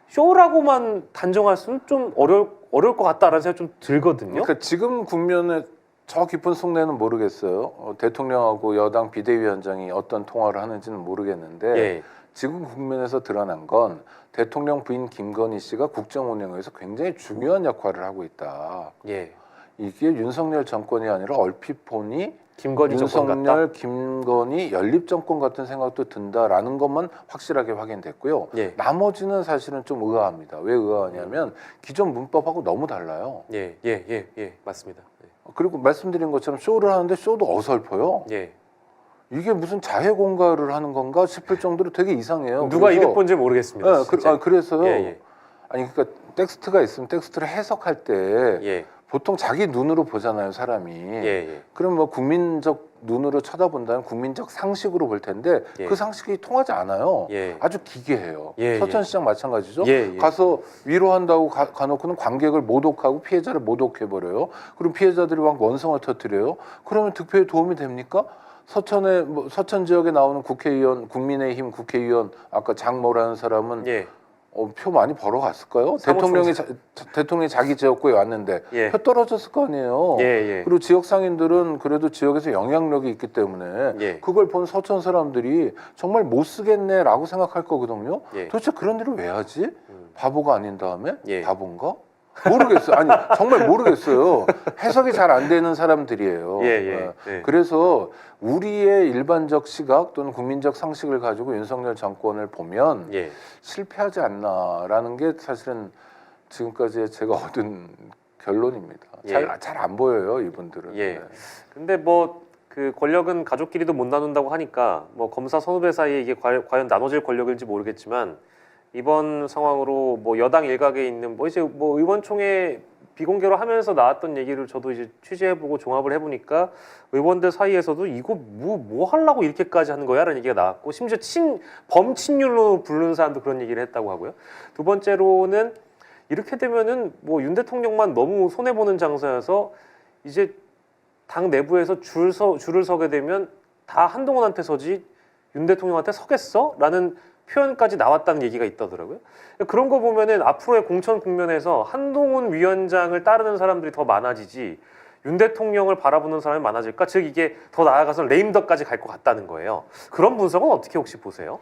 쇼라고만 단정할 수는 좀 어려울 것 같다라는 생각이 좀 들거든요. 그러니까 지금 국면에 저 깊은 속내는 모르겠어요. 대통령하고 여당 비대위원장이 어떤 통화를 하는지는 모르겠는데 예. 지금 국면에서 드러난 건 대통령 부인 김건희 씨가 국정 운영에서 굉장히 중요한 역할을 하고 있다. 예. 이게 윤석열 정권이 아니라 얼핏 보니 김건희 정권 같다. 윤석열, 김건희 연립 정권 같은 생각도 든다라는 것만 확실하게 확인됐고요. 예. 나머지는 사실은 좀 의아합니다. 왜 의아하냐면 기존 문법하고 너무 달라요. 예, 맞습니다. 그리고 말씀드린 것처럼 쇼를 하는데 쇼도 어설퍼요. 예. 이게 무슨 자해 공갈을 하는 건가 싶을 정도로 되게 이상해요. 누가 그래서, 이득 본지 모르겠습니다. 네, 그래서요. 예. 아니 그러니까 텍스트가 있으면 텍스트를 해석할 때 예. 보통 자기 눈으로 보잖아요, 사람이. 예. 그럼 뭐 국민적 눈으로 쳐다본다면 국민적 상식으로 볼 텐데 예. 그 상식이 통하지 않아요. 예. 아주 기괴해요. 예. 서천시장 마찬가지죠. 예. 가서 위로한다고 가놓고는 관객을 모독하고 피해자를 모독해버려요. 그럼 피해자들이 막 원성을 터뜨려요. 그러면 득표에 도움이 됩니까? 서천에 서천 지역에 나오는 국회의원, 국민의힘 국회의원 아까 장모라는 사람은 예. 표 많이 벌어갔을까요? 대통령이 자기 지역구에 왔는데 예. 표 떨어졌을 거 아니에요. 예. 그리고 지역 상인들은 그래도 지역에서 영향력이 있기 때문에 예. 그걸 본 서천 사람들이 정말 못 쓰겠네라고 생각할 거거든요. 예. 도대체 그런 일을 왜 하지? 바보가 아닌 다음에 예. 바본가? 모르겠어요. 아니 정말 모르겠어요. 해석이 잘 안 되는 사람들이에요. 예. 그래서 우리의 일반적 시각 또는 국민적 상식을 가지고 윤석열 정권을 보면 예. 실패하지 않나라는 게 사실은 지금까지 제가 얻은 결론입니다. 예. 잘 안 보여요 이분들은. 예. 네. 근데 뭐 그 권력은 가족끼리도 못 나눈다고 하니까 뭐 검사 선후배 사이에 이게 과연 나눠질 권력일지 모르겠지만 이번 상황으로 뭐 여당 일각에 있는 뭐 이제 뭐 의원총회 비공개로 하면서 나왔던 얘기를 저도 이제 취재해보고 종합을 해보니까 의원들 사이에서도 이거 뭐 하려고 이렇게까지 하는 거야라는 얘기가 나왔고, 심지어 범친윤으로 부르는 사람도 그런 얘기를 했다고 하고요. 두 번째로는 이렇게 되면은 뭐 윤 대통령만 너무 손해 보는 장사여서 이제 당 내부에서 줄을 서게 되면 다 한동훈한테 서지 윤 대통령한테 서겠어? 라는 표현까지 나왔다는 얘기가 있더라고요. 그런 거 보면은 앞으로의 공천 국면에서 한동훈 위원장을 따르는 사람들이 더 많아지지 윤 대통령을 바라보는 사람이 많아질까? 즉 이게 더 나아가서 레임덕까지 갈 것 같다는 거예요. 그런 분석은 어떻게 혹시 보세요?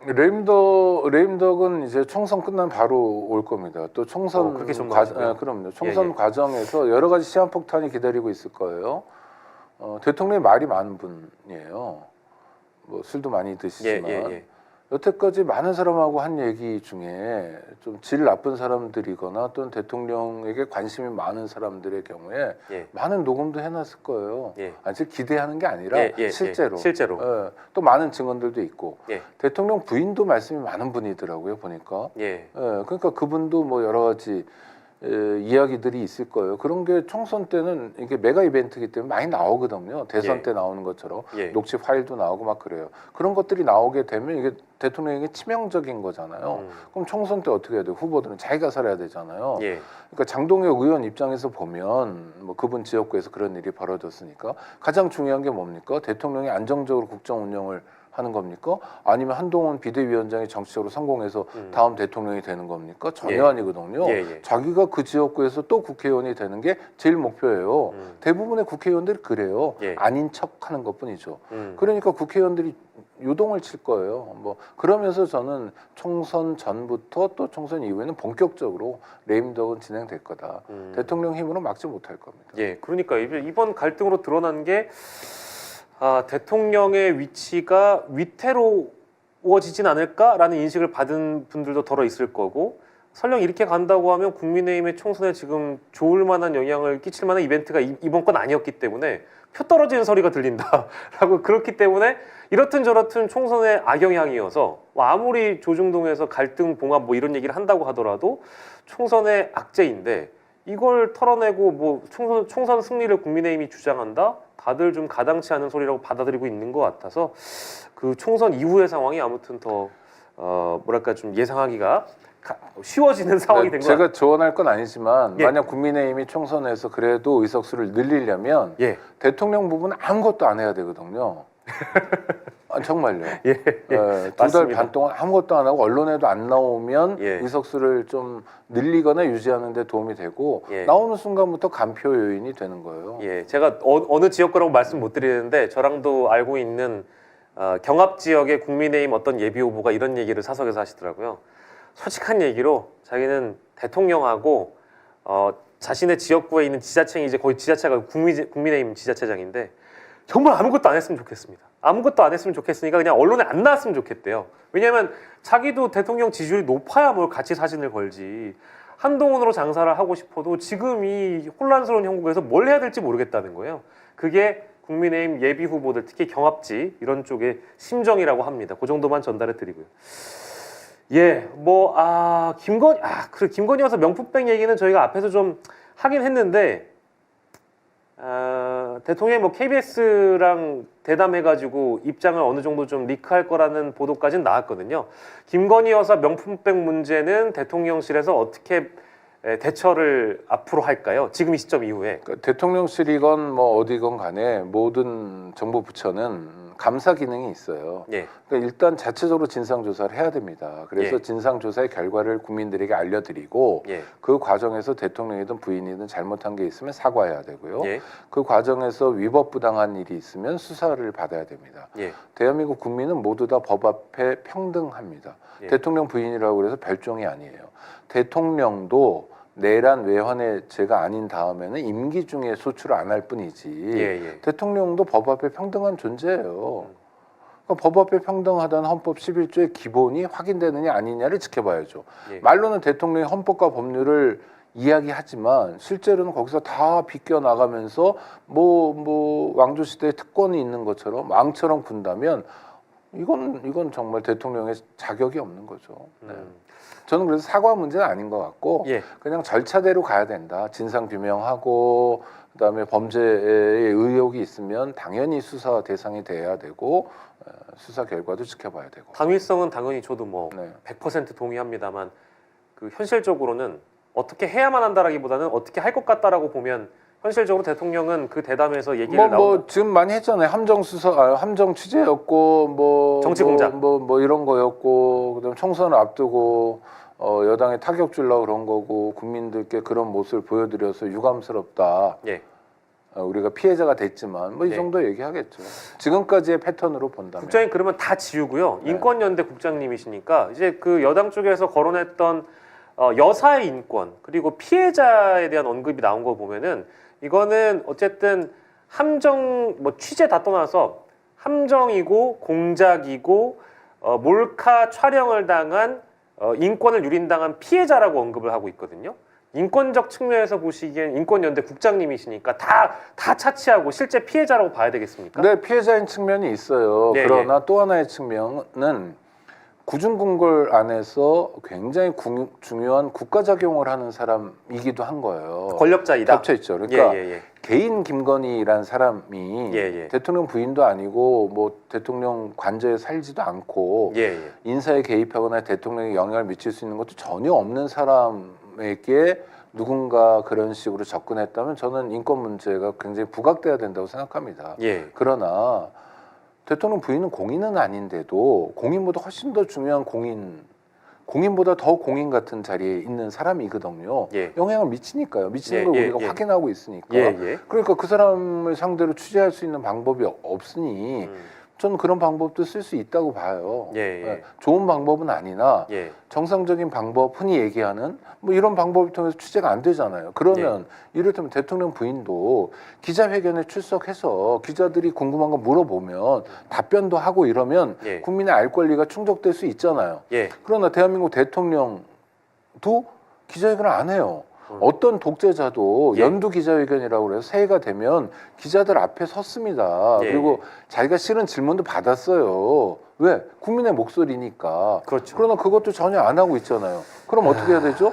레임덕은 이제 총선 끝나면 바로 올 겁니다. 또 총선 그렇게 전망하시고요? 그럼요. 총선 예. 과정에서 여러 가지 시한폭탄이 기다리고 있을 거예요. 대통령이 말이 많은 분이에요. 뭐 술도 많이 드시지만 여태까지 많은 사람하고 한 얘기 중에 좀 질 나쁜 사람들이거나 또는 대통령에게 관심이 많은 사람들의 경우에 많은 녹음도 해놨을 거예요. 아직 기대하는 게 아니라 실제로. 또 많은 증언들도 있고 대통령 부인도 말씀이 많은 분이더라고요 보니까. 그러니까 그분도 뭐 여러 가지 이야기들이 있을 거예요. 그런 게 총선 때는 이게 메가 이벤트이기 때문에 많이 나오거든요. 대선 때 나오는 것처럼 녹취 파일도 나오고 막 그래요. 그런 것들이 나오게 되면 이게 대통령에게 치명적인 거잖아요. 그럼 총선 때 어떻게 해야 돼요? 후보들은 자기가 살아야 되잖아요. 그러니까 장동혁 의원 입장에서 보면 뭐 그분 지역구에서 그런 일이 벌어졌으니까 가장 중요한 게 뭡니까? 대통령이 안정적으로 국정 운영을 하는 겁니까? 아니면 한동훈 비대위원장이 정치적으로 성공해서 다음 대통령이 되는 겁니까? 전혀 아니거든요. 자기가 그 지역구에서 또 국회의원이 되는 게 제일 목표예요. 대부분의 국회의원들이 그래요. 아닌 척하는 것뿐이죠. 그러니까 국회의원들이 요동을 칠 거예요. 뭐 그러면서 저는 총선 전부터 또 총선 이후에는 본격적으로 레임덕은 진행될 거다. 대통령 힘으로 막지 못할 겁니다. 그러니까 이번 갈등으로 드러난 게 대통령의 위치가 위태로워지진 않을까라는 인식을 받은 분들도 덜어 있을 거고, 설령 이렇게 간다고 하면 국민의힘의 총선에 지금 좋을 만한 영향을 끼칠 만한 이벤트가 이번 건 아니었기 때문에 표 떨어지는 소리가 들린다라고 그렇기 때문에 이렇든 저렇든 총선의 악영향이어서 아무리 조중동에서 갈등 봉합 뭐 이런 얘기를 한다고 하더라도 총선의 악재인데 이걸 털어내고 뭐 총선 승리를 국민의힘이 주장한다? 다들 좀 가당치 않은 소리라고 받아들이고 있는 것 같아서 그 총선 이후의 상황이 아무튼 더 뭐랄까 좀 예상하기가 쉬워지는 상황이 된 것 같아요. 제가 조언할 건 아니지만 만약 국민의힘이 총선에서 그래도 의석수를 늘리려면 대통령 부분은 아무것도 안 해야 되거든요. 정말요. 2달 반 동안 아무것도 안 하고 언론에도 안 나오면 의석수를 좀 늘리거나 유지하는 데 도움이 되고 나오는 순간부터 간표 요인이 되는 거예요. 제가 어느 지역구라고 말씀 못 드리는데 저랑도 알고 있는 경합 지역의 국민의힘 어떤 예비 후보가 이런 얘기를 사석에서 하시더라고요. 솔직한 얘기로 자기는 대통령하고 자신의 지역구에 있는 지자체이 이제 거의 지자체가 국민의힘 지자체장인데 정말 아무것도 안 했으면 좋겠습니다. 아무것도 안 했으면 좋겠으니까 그냥 언론에 안 나왔으면 좋겠대요. 왜냐하면 자기도 대통령 지지율이 높아야 뭘 같이 사진을 걸지. 한동훈으로 장사를 하고 싶어도 지금 이 혼란스러운 형국에서 뭘 해야 될지 모르겠다는 거예요. 그게 국민의힘 예비 후보들, 특히 경합지 이런 쪽의 심정이라고 합니다. 그 정도만 전달해 드리고요. 김건희 여사 명품백 얘기는 저희가 앞에서 좀 하긴 했는데 대통령이 뭐 KBS랑 대담해가지고 입장을 어느 정도 좀 리크할 거라는 보도까지는 나왔거든요. 김건희 여사 명품백 문제는 대통령실에서 어떻게 대처를 앞으로 할까요? 지금 이 시점 이후에. 그러니까 대통령실이건 뭐 어디건 간에 모든 정부 부처는 감사 기능이 있어요. 그러니까 일단 자체적으로 진상조사를 해야 됩니다. 그래서 진상조사의 결과를 국민들에게 알려드리고 그 과정에서 대통령이든 부인이든 잘못한 게 있으면 사과해야 되고요. 그 과정에서 위법부당한 일이 있으면 수사를 받아야 됩니다. 대한민국 국민은 모두 다 법 앞에 평등합니다. 대통령 부인이라고 그래서 별종이 아니에요. 대통령도 내란 외환의 죄가 아닌 다음에는 임기 중에 소출을 안 할 뿐이지 대통령도 법 앞에 평등한 존재예요. 그러니까 법 앞에 평등하다는 헌법 11조의 기본이 확인되느냐 아니냐를 지켜봐야죠. 말로는 대통령이 헌법과 법률을 이야기하지만 실제로는 거기서 다 비껴나가면서 뭐 왕조시대에 특권이 있는 것처럼 왕처럼 군다면 이건 정말 대통령의 자격이 없는 거죠. 네. 저는 그래서 사과 문제는 아닌 것 같고 예. 그냥 절차대로 가야 된다. 진상 규명하고 그다음에 범죄의 의혹이 있으면 당연히 수사 대상이 돼야 되고 수사 결과도 지켜봐야 되고. 당위성은 당연히 저도 뭐 네. 100% 동의합니다만 그 현실적으로는 어떻게 해야만 한다라기보다는 어떻게 할 것 같다라고 보면 현실적으로 대통령은 그 대담에서 얘기를 나온다. 지금 많이 했잖아요. 함정 수사, 함정 취재였고 뭐 정치 공작 뭐 이런 거였고 그다음 총선을 앞두고 여당에 타격 주려고 그런 거고 국민들께 그런 모습을 보여드려서 유감스럽다. 예. 우리가 피해자가 됐지만 뭐 이 네. 정도 얘기하겠죠. 지금까지의 패턴으로 본다면. 국장님 그러면 다 지우고요. 네. 인권연대 국장님이시니까 이제 그 여당 쪽에서 거론했던 여사의 인권 그리고 피해자에 대한 언급이 나온 거 보면은 이거는 어쨌든 함정 뭐 취재 다 떠나서 함정이고 공작이고 몰카 촬영을 당한 인권을 유린당한 피해자라고 언급을 하고 있거든요. 인권적 측면에서 보시기엔 인권연대 국장님이시니까 다 차치하고 실제 피해자라고 봐야 되겠습니까? 네, 피해자인 측면이 있어요. 네, 그러나 또 하나의 측면은 구중궁궐 안에서 굉장히 중요한 국가작용을 하는 사람이기도 한 거예요. 권력자이다. 겹쳐 있죠. 그러니까 예. 개인 김건희라는 사람이 예. 대통령 부인도 아니고 뭐 대통령 관저에 살지도 않고 예. 인사에 개입하거나 대통령에 영향을 미칠 수 있는 것도 전혀 없는 사람에게 누군가 그런 식으로 접근했다면 저는 인권 문제가 굉장히 부각돼야 된다고 생각합니다. 예. 그러나 대통령 부인은 공인은 아닌데도 공인보다 훨씬 더 중요한 공인보다 더 공인 같은 자리에 있는 사람이거든요. 예. 영향을 미치니까요. 미치는 예, 걸 예, 우리가 예. 확인하고 있으니까. 예. 그러니까 그 사람을 상대로 취재할 수 있는 방법이 없으니 저는 그런 방법도 쓸 수 있다고 봐요. 예. 좋은 방법은 아니나 예. 정상적인 방법, 흔히 얘기하는 뭐 이런 방법을 통해서 취재가 안 되잖아요. 그러면 이를테면 대통령 부인도 기자회견에 출석해서 기자들이 궁금한 거 물어보면 답변도 하고 이러면 예. 국민의 알 권리가 충족될 수 있잖아요. 예. 그러나 대한민국 대통령도 기자회견을 안 해요. 어떤 독재자도 예. 연두 기자회견이라고 그래서 새해가 되면 기자들 앞에 섰습니다. 예. 그리고 자기가 싫은 질문도 받았어요. 왜? 국민의 목소리니까. 그렇죠. 그러나 그것도 전혀 안 하고 있잖아요. 그럼 어떻게 해야 되죠?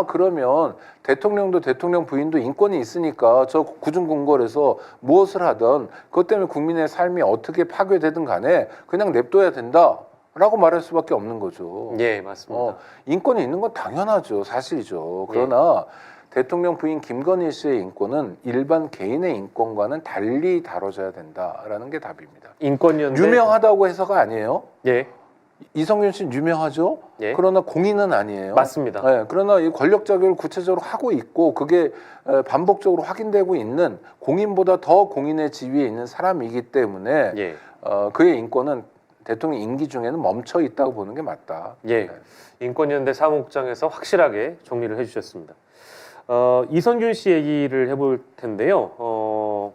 그러면 대통령도 대통령 부인도 인권이 있으니까 저 구중궁궐에서 무엇을 하든 그것 때문에 국민의 삶이 어떻게 파괴되든 간에 그냥 냅둬야 된다. 라고 말할 수밖에 없는 거죠. 예, 맞습니다. 인권이 있는 건 당연하죠. 사실이죠. 그러나 대통령 부인 김건희 씨의 인권은 일반 개인의 인권과는 달리 다뤄져야 된다라는 게 답입니다. 인권연대 유명하다고 해서가 아니에요. 예. 이성균 씨는 유명하죠. 예. 그러나 공인은 아니에요. 맞습니다. 네, 그러나 이 권력 작용을 구체적으로 하고 있고 그게 반복적으로 확인되고 있는 공인보다 더 공인의 지위에 있는 사람이기 때문에 예. 그의 인권은 대통령 임기 중에는 멈춰 있다고 보는 게 맞다. 예. 네. 인권연대 사무국장에서 확실하게 정리를 해주셨습니다. 이선균 씨 얘기를 해볼 텐데요.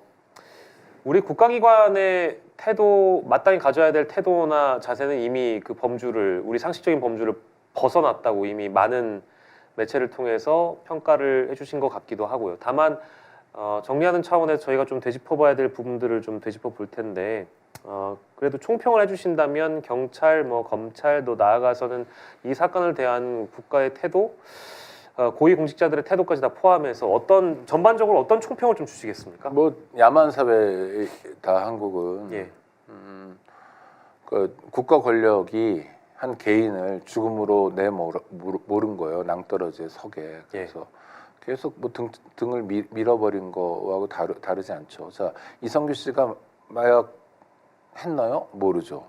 우리 국가기관의 태도, 마땅히 가져야 될 태도나 자세는 이미 그 범주를, 우리 상식적인 범주를 벗어났다고 이미 많은 매체를 통해서 평가를 해주신 것 같기도 하고요. 다만 정리하는 차원에서 저희가 좀 되짚어봐야 될 부분들을 좀 되짚어 볼 텐데 그래도 총평을 해주신다면 경찰, 뭐 검찰도 나아가서는 이 사건을 대한 국가의 태도, 고위 공직자들의 태도까지 다 포함해서 전반적으로 어떤 총평을 좀 주시겠습니까? 뭐 야만 사회다 한국은. 예. 그 국가 권력이 한 개인을 죽음으로 내모른 거예요. 낭떠러지에 서게. 그래서 계속 뭐 등을 밀어버린 거하고 다르지 않죠. 자, 이성규 씨가 마약 했나요? 모르죠.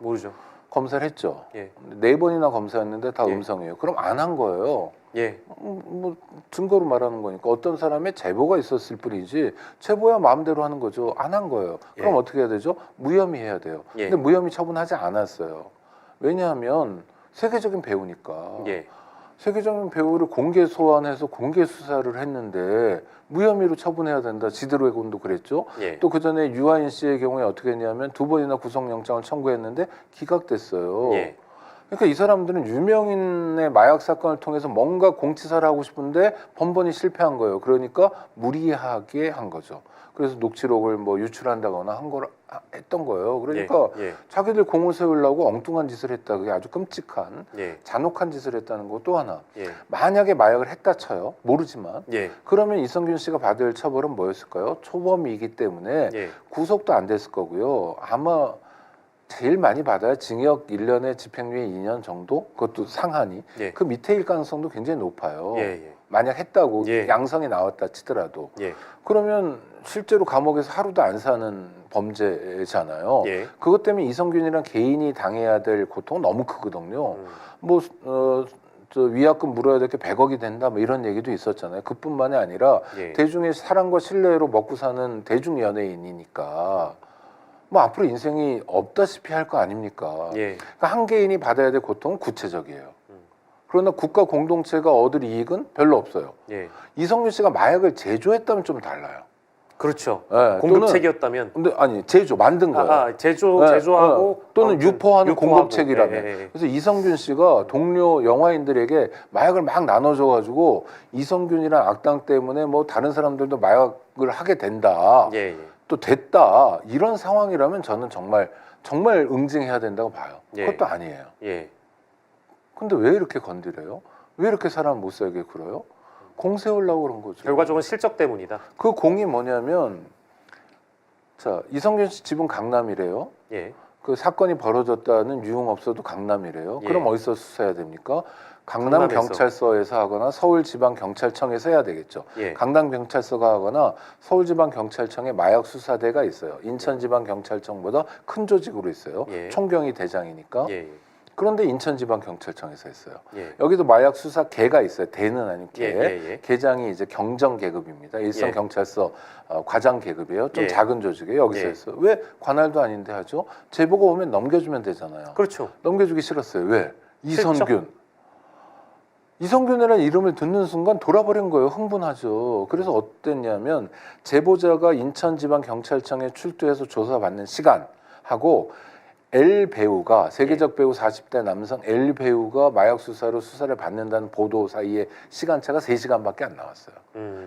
검사를 했죠. 예. 4번이나 검사했는데 다 예. 음성이에요. 그럼 안 한 거예요. 예. 뭐 증거로 말하는 거니까 어떤 사람의 제보가 있었을 뿐이지 제보야 마음대로 하는 거죠. 안 한 거예요. 그럼 예. 어떻게 해야 되죠? 무혐의 해야 돼요. 예. 근데 무혐의 처분하지 않았어요. 왜냐하면 세계적인 배우니까. 예. 세계적인 배우를 공개 소환해서 공개 수사를 했는데 무혐의로 처분해야 된다. 지드래곤도 그랬죠. 예. 또 그 전에 유아인 씨의 경우에 어떻게 했냐면 2번이나 구속영장을 청구했는데 기각됐어요. 예. 그러니까 이 사람들은 유명인의 마약 사건을 통해서 뭔가 공치사를 하고 싶은데 번번이 실패한 거예요. 그러니까 무리하게 한 거죠. 그래서 녹취록을 뭐 유출한다거나 한 했던 거예요. 그러니까 자기들 공을 세우려고 엉뚱한 짓을 했다. 그게 아주 끔찍한 잔혹한 짓을 했다는 거. 또 하나, 만약에 마약을 했다 쳐요. 모르지만 그러면 이성균 씨가 받을 처벌은 뭐였을까요? 초범이기 때문에 구속도 안 됐을 거고요. 아마 제일 많이 받아야 징역 1년에 집행유예 2년 정도? 그것도 상한이. 그 밑에일 가능성도 굉장히 높아요. 만약 했다고 양성이 나왔다 치더라도. 그러면 실제로 감옥에서 하루도 안 사는 범죄잖아요. 그것 때문에 이성균이랑 개인이 당해야 될 고통은 너무 크거든요. 저 위약금 물어야 될 게 100억이 된다 뭐 이런 얘기도 있었잖아요. 그뿐만이 아니라 대중의 사랑과 신뢰로 먹고 사는 대중 연예인이니까 뭐 앞으로 인생이 없다시피 할 거 아닙니까? 그러니까 한 개인이 받아야 될 고통은 구체적이에요. 그러나 국가 공동체가 얻을 이익은 별로 없어요. 이성균 씨가 마약을 제조했다면 좀 달라요. 그렇죠. 공급책이었다면. 근데 아니 제조 만든 거예요. 제조하고 또는 유포하는 공급책이라면. 그래서 이성균 씨가 동료 영화인들에게 마약을 막 나눠줘가지고 이성균이랑 악당 때문에 뭐 다른 사람들도 마약을 하게 된다. 또 됐다. 이런 상황이라면 저는 정말 응징해야 된다고 봐요. 그것도 아니에요. 근데 왜 이렇게 건드려요? 왜 이렇게 사람 못 살게 굴어요? 공 세우려고 그런 거죠. 결과적으로 실적 때문이다. 그 공이 뭐냐면, 자, 이성균 씨 집은 강남이래요. 그 사건이 벌어졌다는 유흥업소도 강남이래요. 그럼 어디서 수사해야 됩니까? 강남경찰서에서 하거나 서울지방경찰청에서 해야 되겠죠. 강남경찰서가 하거나 서울지방경찰청에 마약수사대가 있어요. 인천지방경찰청보다 큰 조직으로 있어요. 총경이 대장이니까. 그런데 인천지방경찰청에서 했어요. 여기도 마약수사계가 있어요. 대는 아니고 계. 계장이 이제 경정계급입니다. 일선경찰서 과장계급이에요. 좀 작은 조직이에요. 여기서 했어요. 왜 관할도 아닌데 하죠? 제보가 오면 넘겨주면 되잖아요. 그렇죠. 넘겨주기 싫었어요. 왜? 이성균. 이성균이라는 이름을 듣는 순간 돌아버린 거예요. 흥분하죠. 그래서 어땠냐면 제보자가 인천지방경찰청에 출두해서 조사받는 시간하고 L 배우가 세계적 배우 40대 남성 L 배우가 마약 수사로 수사를 받는다는 보도 사이에 시간차가 3시간밖에 안 나왔어요.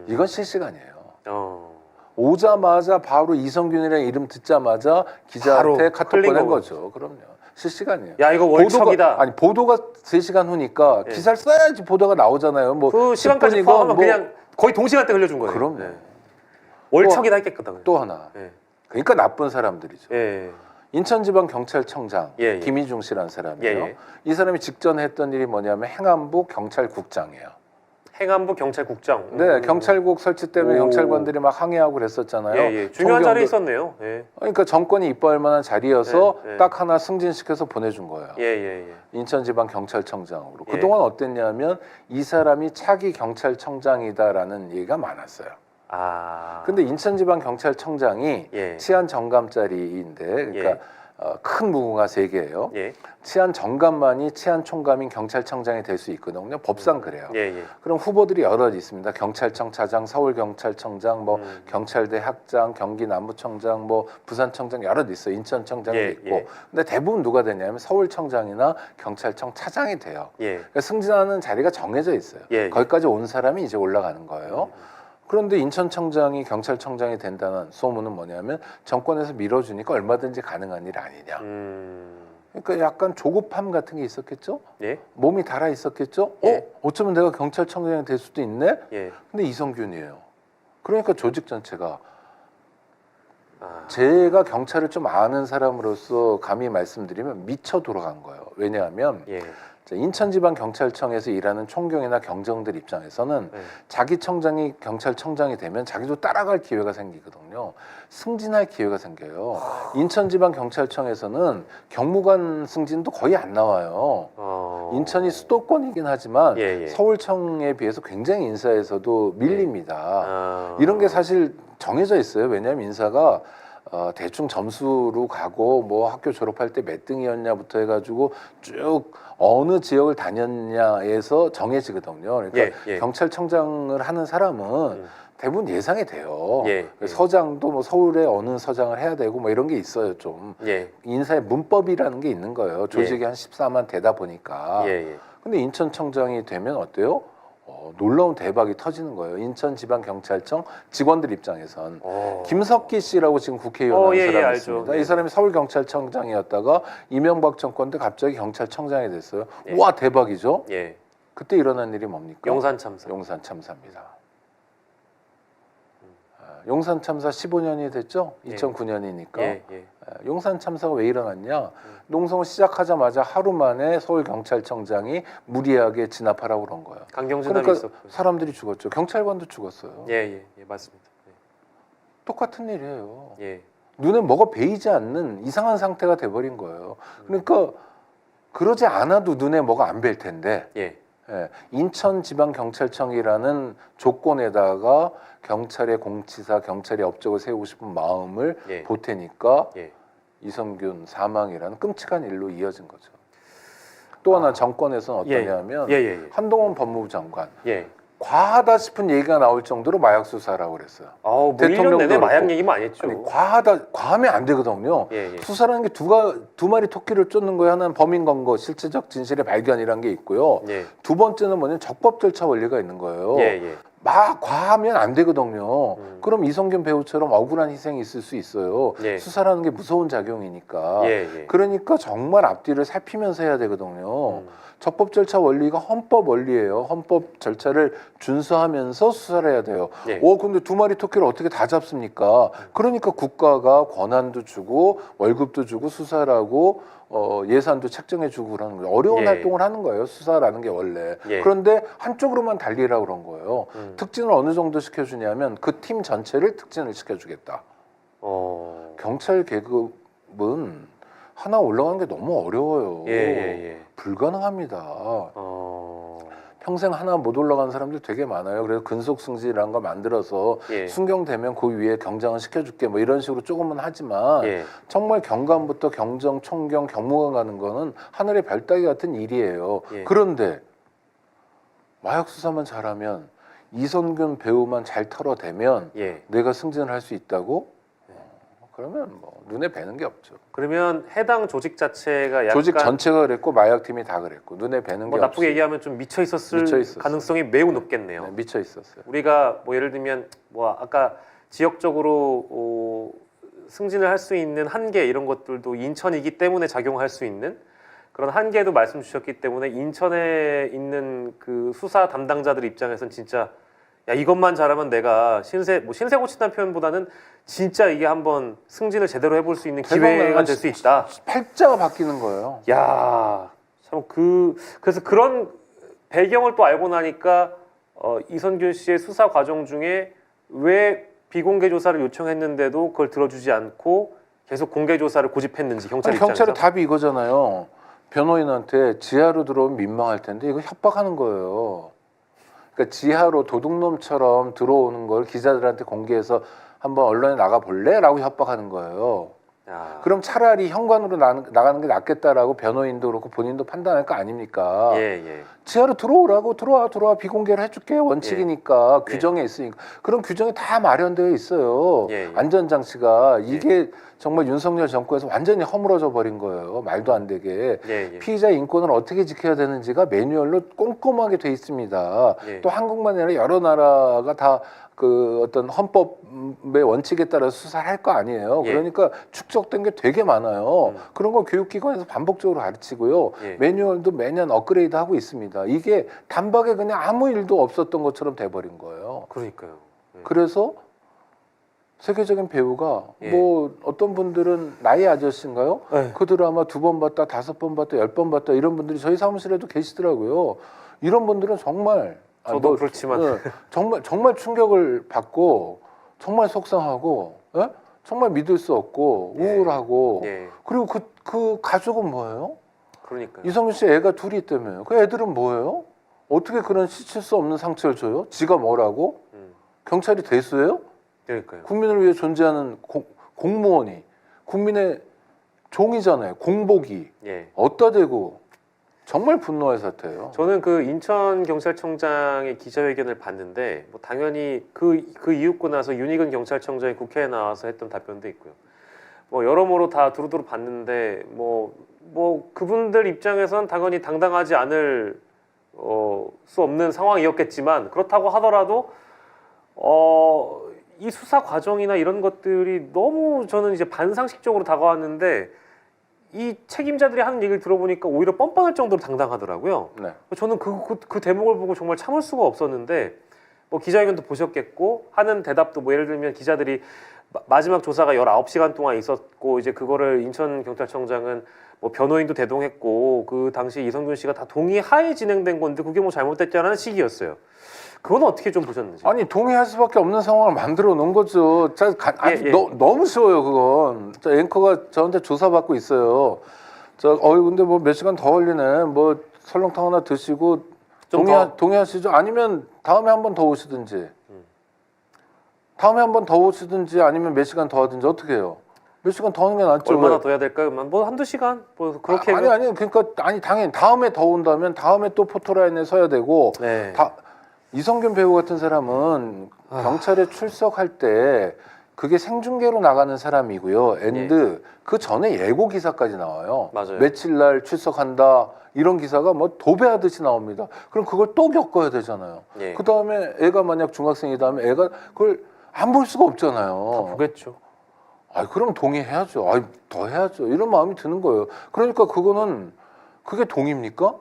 이건 실시간이에요. 오자마자 바로 이성균이라는 이름 듣자마자 기자한테 카톡 보낸 거죠. 그럼요. 실시간이에요. 야, 이거 월척이다. 보도가 3시간 후니까 기사를 써야지 보도가 나오잖아요. 뭐 그 시간까지 포함하면 그냥 거의 동시간대 흘려준 거예요. 그럼요. 월척이다 했겠거든. 또 하나. 그러니까 나쁜 사람들이죠. 인천지방경찰청장 김희중 씨라는 사람이에요. 이 사람이 직전에 했던 일이 뭐냐면 행안부 경찰국장이에요. 행안부 경찰국장. 네, 경찰국 설치 때문에 경찰관들이 막 항의하고 그랬었잖아요. 중요한 자리에 있었네요. 그러니까 정권이 이뻐할 만한 자리여서 딱 하나 승진시켜서 보내준 거예요. 인천지방경찰청장으로. 그동안 어땠냐면 이 사람이 차기 경찰청장이다라는 얘기가 많았어요. 근데 인천지방경찰청장이 치안 정감자리인데, 그러니까 큰 무궁화 3개예요. 치안 정감만이 치안 총감인 경찰청장이 될 수 있거든요. 법상 그래요. 그럼 후보들이 여럿 있습니다. 경찰청 차장, 서울경찰청장, 뭐 경찰대 학장, 경기남부청장, 뭐 부산청장 여럿 있어요. 인천청장도 있고. 근데 대부분 누가 되냐면 서울청장이나 경찰청 차장이 돼요. 그러니까 승진하는 자리가 정해져 있어요. 거기까지 온 사람이 이제 올라가는 거예요. 그런데 인천청장이 경찰청장이 된다는 소문은 뭐냐면 정권에서 밀어주니까 얼마든지 가능한 일 아니냐. 그러니까 약간 조급함 같은 게 있었겠죠? 몸이 달아 있었겠죠? 어쩌면 내가 경찰청장이 될 수도 있네? 근데 이성균이에요. 그러니까 조직 전체가 제가 경찰을 좀 아는 사람으로서 감히 말씀드리면 미쳐 돌아간 거예요. 왜냐하면 인천지방경찰청에서 일하는 총경이나 경정들 입장에서는 자기 청장이 경찰청장이 되면 자기도 따라갈 기회가 생기거든요. 승진할 기회가 생겨요. 인천지방경찰청에서는 경무관 승진도 거의 안 나와요. 인천이 수도권이긴 하지만 서울청에 비해서 굉장히 인사에서도 밀립니다. 이런 게 사실 정해져 있어요. 왜냐하면 인사가 대충 점수로 가고 뭐 학교 졸업할 때 몇 등이었냐부터 해가지고 쭉 어느 지역을 다녔냐에서 정해지거든요. 그러니까 경찰청장을 하는 사람은 대부분 예상이 돼요. 서장도 뭐 서울에 어느 서장을 해야 되고 뭐 이런 게 있어요. 좀 인사의 문법이라는 게 있는 거예요. 조직이 한 14만 되다 보니까. 근데 인천청장이 되면 어때요? 놀라운 대박이 터지는 거예요. 인천지방경찰청 직원들 입장에선. 김석기 씨라고 지금 국회의원 하는 사람이 알죠. 있습니다. 이 사람이 서울경찰청장이었다가 이명박 정권 때 갑자기 경찰청장이 됐어요. 와, 대박이죠. 그때 일어난 일이 뭡니까? 용산 참사. 용산 참사입니다. 용산 참사 15년이 됐죠? 2009년이니까. 용산 참사가 왜 일어났냐? 농성을 시작하자마자 하루 만에 서울경찰청장이 무리하게 진압하라고 그런 거예요. 강경진압이 그러니까 있었고. 사람들이 죽었죠. 경찰관도 죽었어요. 맞습니다. 똑같은 일이에요. 눈에 뭐가 베이지 않는 이상한 상태가 돼버린 거예요. 그러니까 그러지 않아도 눈에 뭐가 안 뵐 텐데 인천지방경찰청이라는 조건에다가 경찰의 공치사, 경찰의 업적을 세우고 싶은 마음을 보태니까 이성균 사망이라는 끔찍한 일로 이어진 거죠. 또 하나 정권에서는 어떠냐면 한동훈 법무부 장관 과하다 싶은 얘기가 나올 정도로 마약 수사라고 그랬어요. 뭐 1년 내내 마약 얘기 많이 했죠. 아니, 과하면 안 되거든요. 수사라는 게 두 마리 토끼를 쫓는 거예요. 하나는 범인 검거, 실체적 진실의 발견이라는 게 있고요. 두 번째는 뭐냐면 적법 절차 원리가 있는 거예요. 막 과하면 안 되거든요. 그럼 이성균 배우처럼 억울한 희생이 있을 수 있어요. 수사라는 게 무서운 작용이니까. 그러니까 정말 앞뒤를 살피면서 해야 되거든요. 적법 절차 원리가 헌법 원리예요. 헌법 절차를 준수하면서 수사를 해야 돼요. 근데 두 마리 토끼를 어떻게 다 잡습니까? 그러니까 국가가 권한도 주고 월급도 주고 수사를 하고 예산도 책정해 주고 그러는 거예요. 어려운 활동을 하는 거예요. 수사라는 게 원래. 그런데 한쪽으로만 달리라 그런 거예요. 특진을 어느 정도 시켜주냐면 그 팀 전체를 특진을 시켜주겠다. 경찰 계급은 하나 올라가는 게 너무 어려워요. 불가능합니다. 평생 하나 못 올라가는 사람들 되게 많아요. 그래서 근속승진이라는 걸 만들어서 순경되면 그 위에 경장을 시켜줄게 뭐 이런 식으로 조금은 하지만 정말 경감부터 경정, 총경, 경무관 가는 거는 하늘의 별 따기 같은 일이에요. 그런데 마약 수사만 잘하면 이성균 배우만 잘 털어대면 내가 승진을 할 수 있다고? 그러면 뭐 눈에 뵈는 게 없죠. 그러면 해당 조직 자체가 약간 조직 전체가 그랬고 마약팀이 다 그랬고 눈에 뵈는 게 나쁘게 없어요. 얘기하면 좀 미쳐 있었을 가능성이 매우 높겠네요. 미쳐 있었어요. 우리가 뭐 예를 들면 뭐 아까 지역적으로 승진을 할 수 있는 한계 이런 것들도 인천이기 때문에 작용할 수 있는 그런 한계도 말씀 주셨기 때문에 인천에 있는 그 수사 담당자들 입장에선 진짜 야 이것만 잘하면 내가 신세 고친다는 표현보다는 진짜 이게 한번 승진을 제대로 해볼 수 있는 기회가 될 수 있다. 팔자가 바뀌는 거예요. 야, 참 그래서 그런 배경을 또 알고 나니까 이선균 씨의 수사 과정 중에 왜 비공개 조사를 요청했는데도 그걸 들어주지 않고 계속 공개 조사를 고집했는지 경찰 입장에서. 경찰의 답이 이거잖아요. 변호인한테 지하로 들어오면 민망할 텐데 이거 협박하는 거예요. 그러니까 지하로 도둑놈처럼 들어오는 걸 기자들한테 공개해서 한번 언론에 나가 볼래? 라고 협박하는 거예요. 그럼 차라리 현관으로 나가는 게 낫겠다라고 변호인도 그렇고 본인도 판단할 거 아닙니까? 지하로 들어오라고 들어와 비공개를 해줄게 원칙이니까 규정에 있으니까 그런 규정이 다 마련되어 있어요. 안전장치가 이게 정말 윤석열 정권에서 완전히 허물어져 버린 거예요. 말도 안 되게 피의자 인권을 어떻게 지켜야 되는지가 매뉴얼로 꼼꼼하게 돼 있습니다. 또 한국만 아니라 여러 나라가 다 그 어떤 헌법의 원칙에 따라서 수사를 할 거 아니에요. 그러니까 축적된 게 되게 많아요. 그런 거 교육기관에서 반복적으로 가르치고요. 매뉴얼도 매년 업그레이드하고 있습니다. 이게 단박에 그냥 아무 일도 없었던 것처럼 돼버린 거예요. 그러니까요. 그래서 세계적인 배우가 뭐 어떤 분들은 나이 아저씨인가요? 그 드라마 2번 봤다, 5번 봤다, 10번 봤다 이런 분들이 저희 사무실에도 계시더라고요. 이런 분들은 정말 저도 그렇지만 정말 충격을 받고 정말 속상하고 정말 믿을 수 없고 우울하고 그리고 그 가족은 뭐예요? 그러니까요. 이성균 씨 애가 둘이 있다며요. 그 애들은 뭐예요? 어떻게 그런 씻을 수 없는 상처를 줘요? 지가 뭐라고? 경찰이 대수예요? 그러니까요. 국민을 위해 존재하는 공무원이 국민의 종이잖아요. 공복이 어디다 대고 정말 분노할 사태예요. 저는 그 인천 경찰청장의 기자회견을 봤는데 뭐 당연히 그 이윽고 나서 윤희근 경찰청장이 국회에 나와서 했던 답변도 있고요. 뭐 여러모로 다 두루두루 봤는데 뭐 그분들 입장에선 당연히 당당하지 않을 수 없는 상황이었겠지만 그렇다고 하더라도 이 수사 과정이나 이런 것들이 너무 저는 이제 반상식적으로 다가왔는데 이 책임자들이 하는 얘기를 들어보니까 오히려 뻔뻔할 정도로 당당하더라고요. 네. 저는 그 대목을 보고 정말 참을 수가 없었는데 뭐 기자회견도 보셨겠고 하는 대답도 뭐 예를 들면 기자들이 마지막 조사가 19시간 동안 있었고 이제 그거를 인천경찰청장은 뭐 변호인도 대동했고 그 당시 이성균 씨가 다 동의하에 진행된 건데 그게 뭐 잘못됐다는 식이었어요. 그건 어떻게 좀 보셨는지? 아니 동의할 수밖에 없는 상황을 만들어 놓은 거죠. 예. 너무 쉬워요 그건. 앵커가 저한테 조사받고 있어요. 근데 뭐 몇 시간 더 걸리네. 뭐 설렁탕 하나 드시고 동의하시죠? 아니면 다음에 한 번 더 오시든지. 다음에 한 번 더 오시든지 아니면 몇 시간 더 하든지 어떻게 해요? 몇 시간 더 하는 게 낫죠. 얼마나 더 해야 될까요? 뭐 한두 시간? 뭐 그렇게 아니 그러니까 당연히 다음에 더 온다면 다음에 또 포토라인에 서야 되고 네. 이성균 배우 같은 사람은 경찰에 출석할 때 그게 생중계로 나가는 사람이고요. 그 전에 예고 기사까지 나와요. 맞아요. 며칠 날 출석한다 이런 기사가 뭐 도배하듯이 나옵니다. 그럼 그걸 또 겪어야 되잖아요. 예. 그 다음에 애가 만약 중학생이다 하면 애가 그걸 안 볼 수가 없잖아요. 보겠죠. 그럼 동의해야죠. 더 해야죠. 이런 마음이 드는 거예요. 그러니까 그게 동의입니까?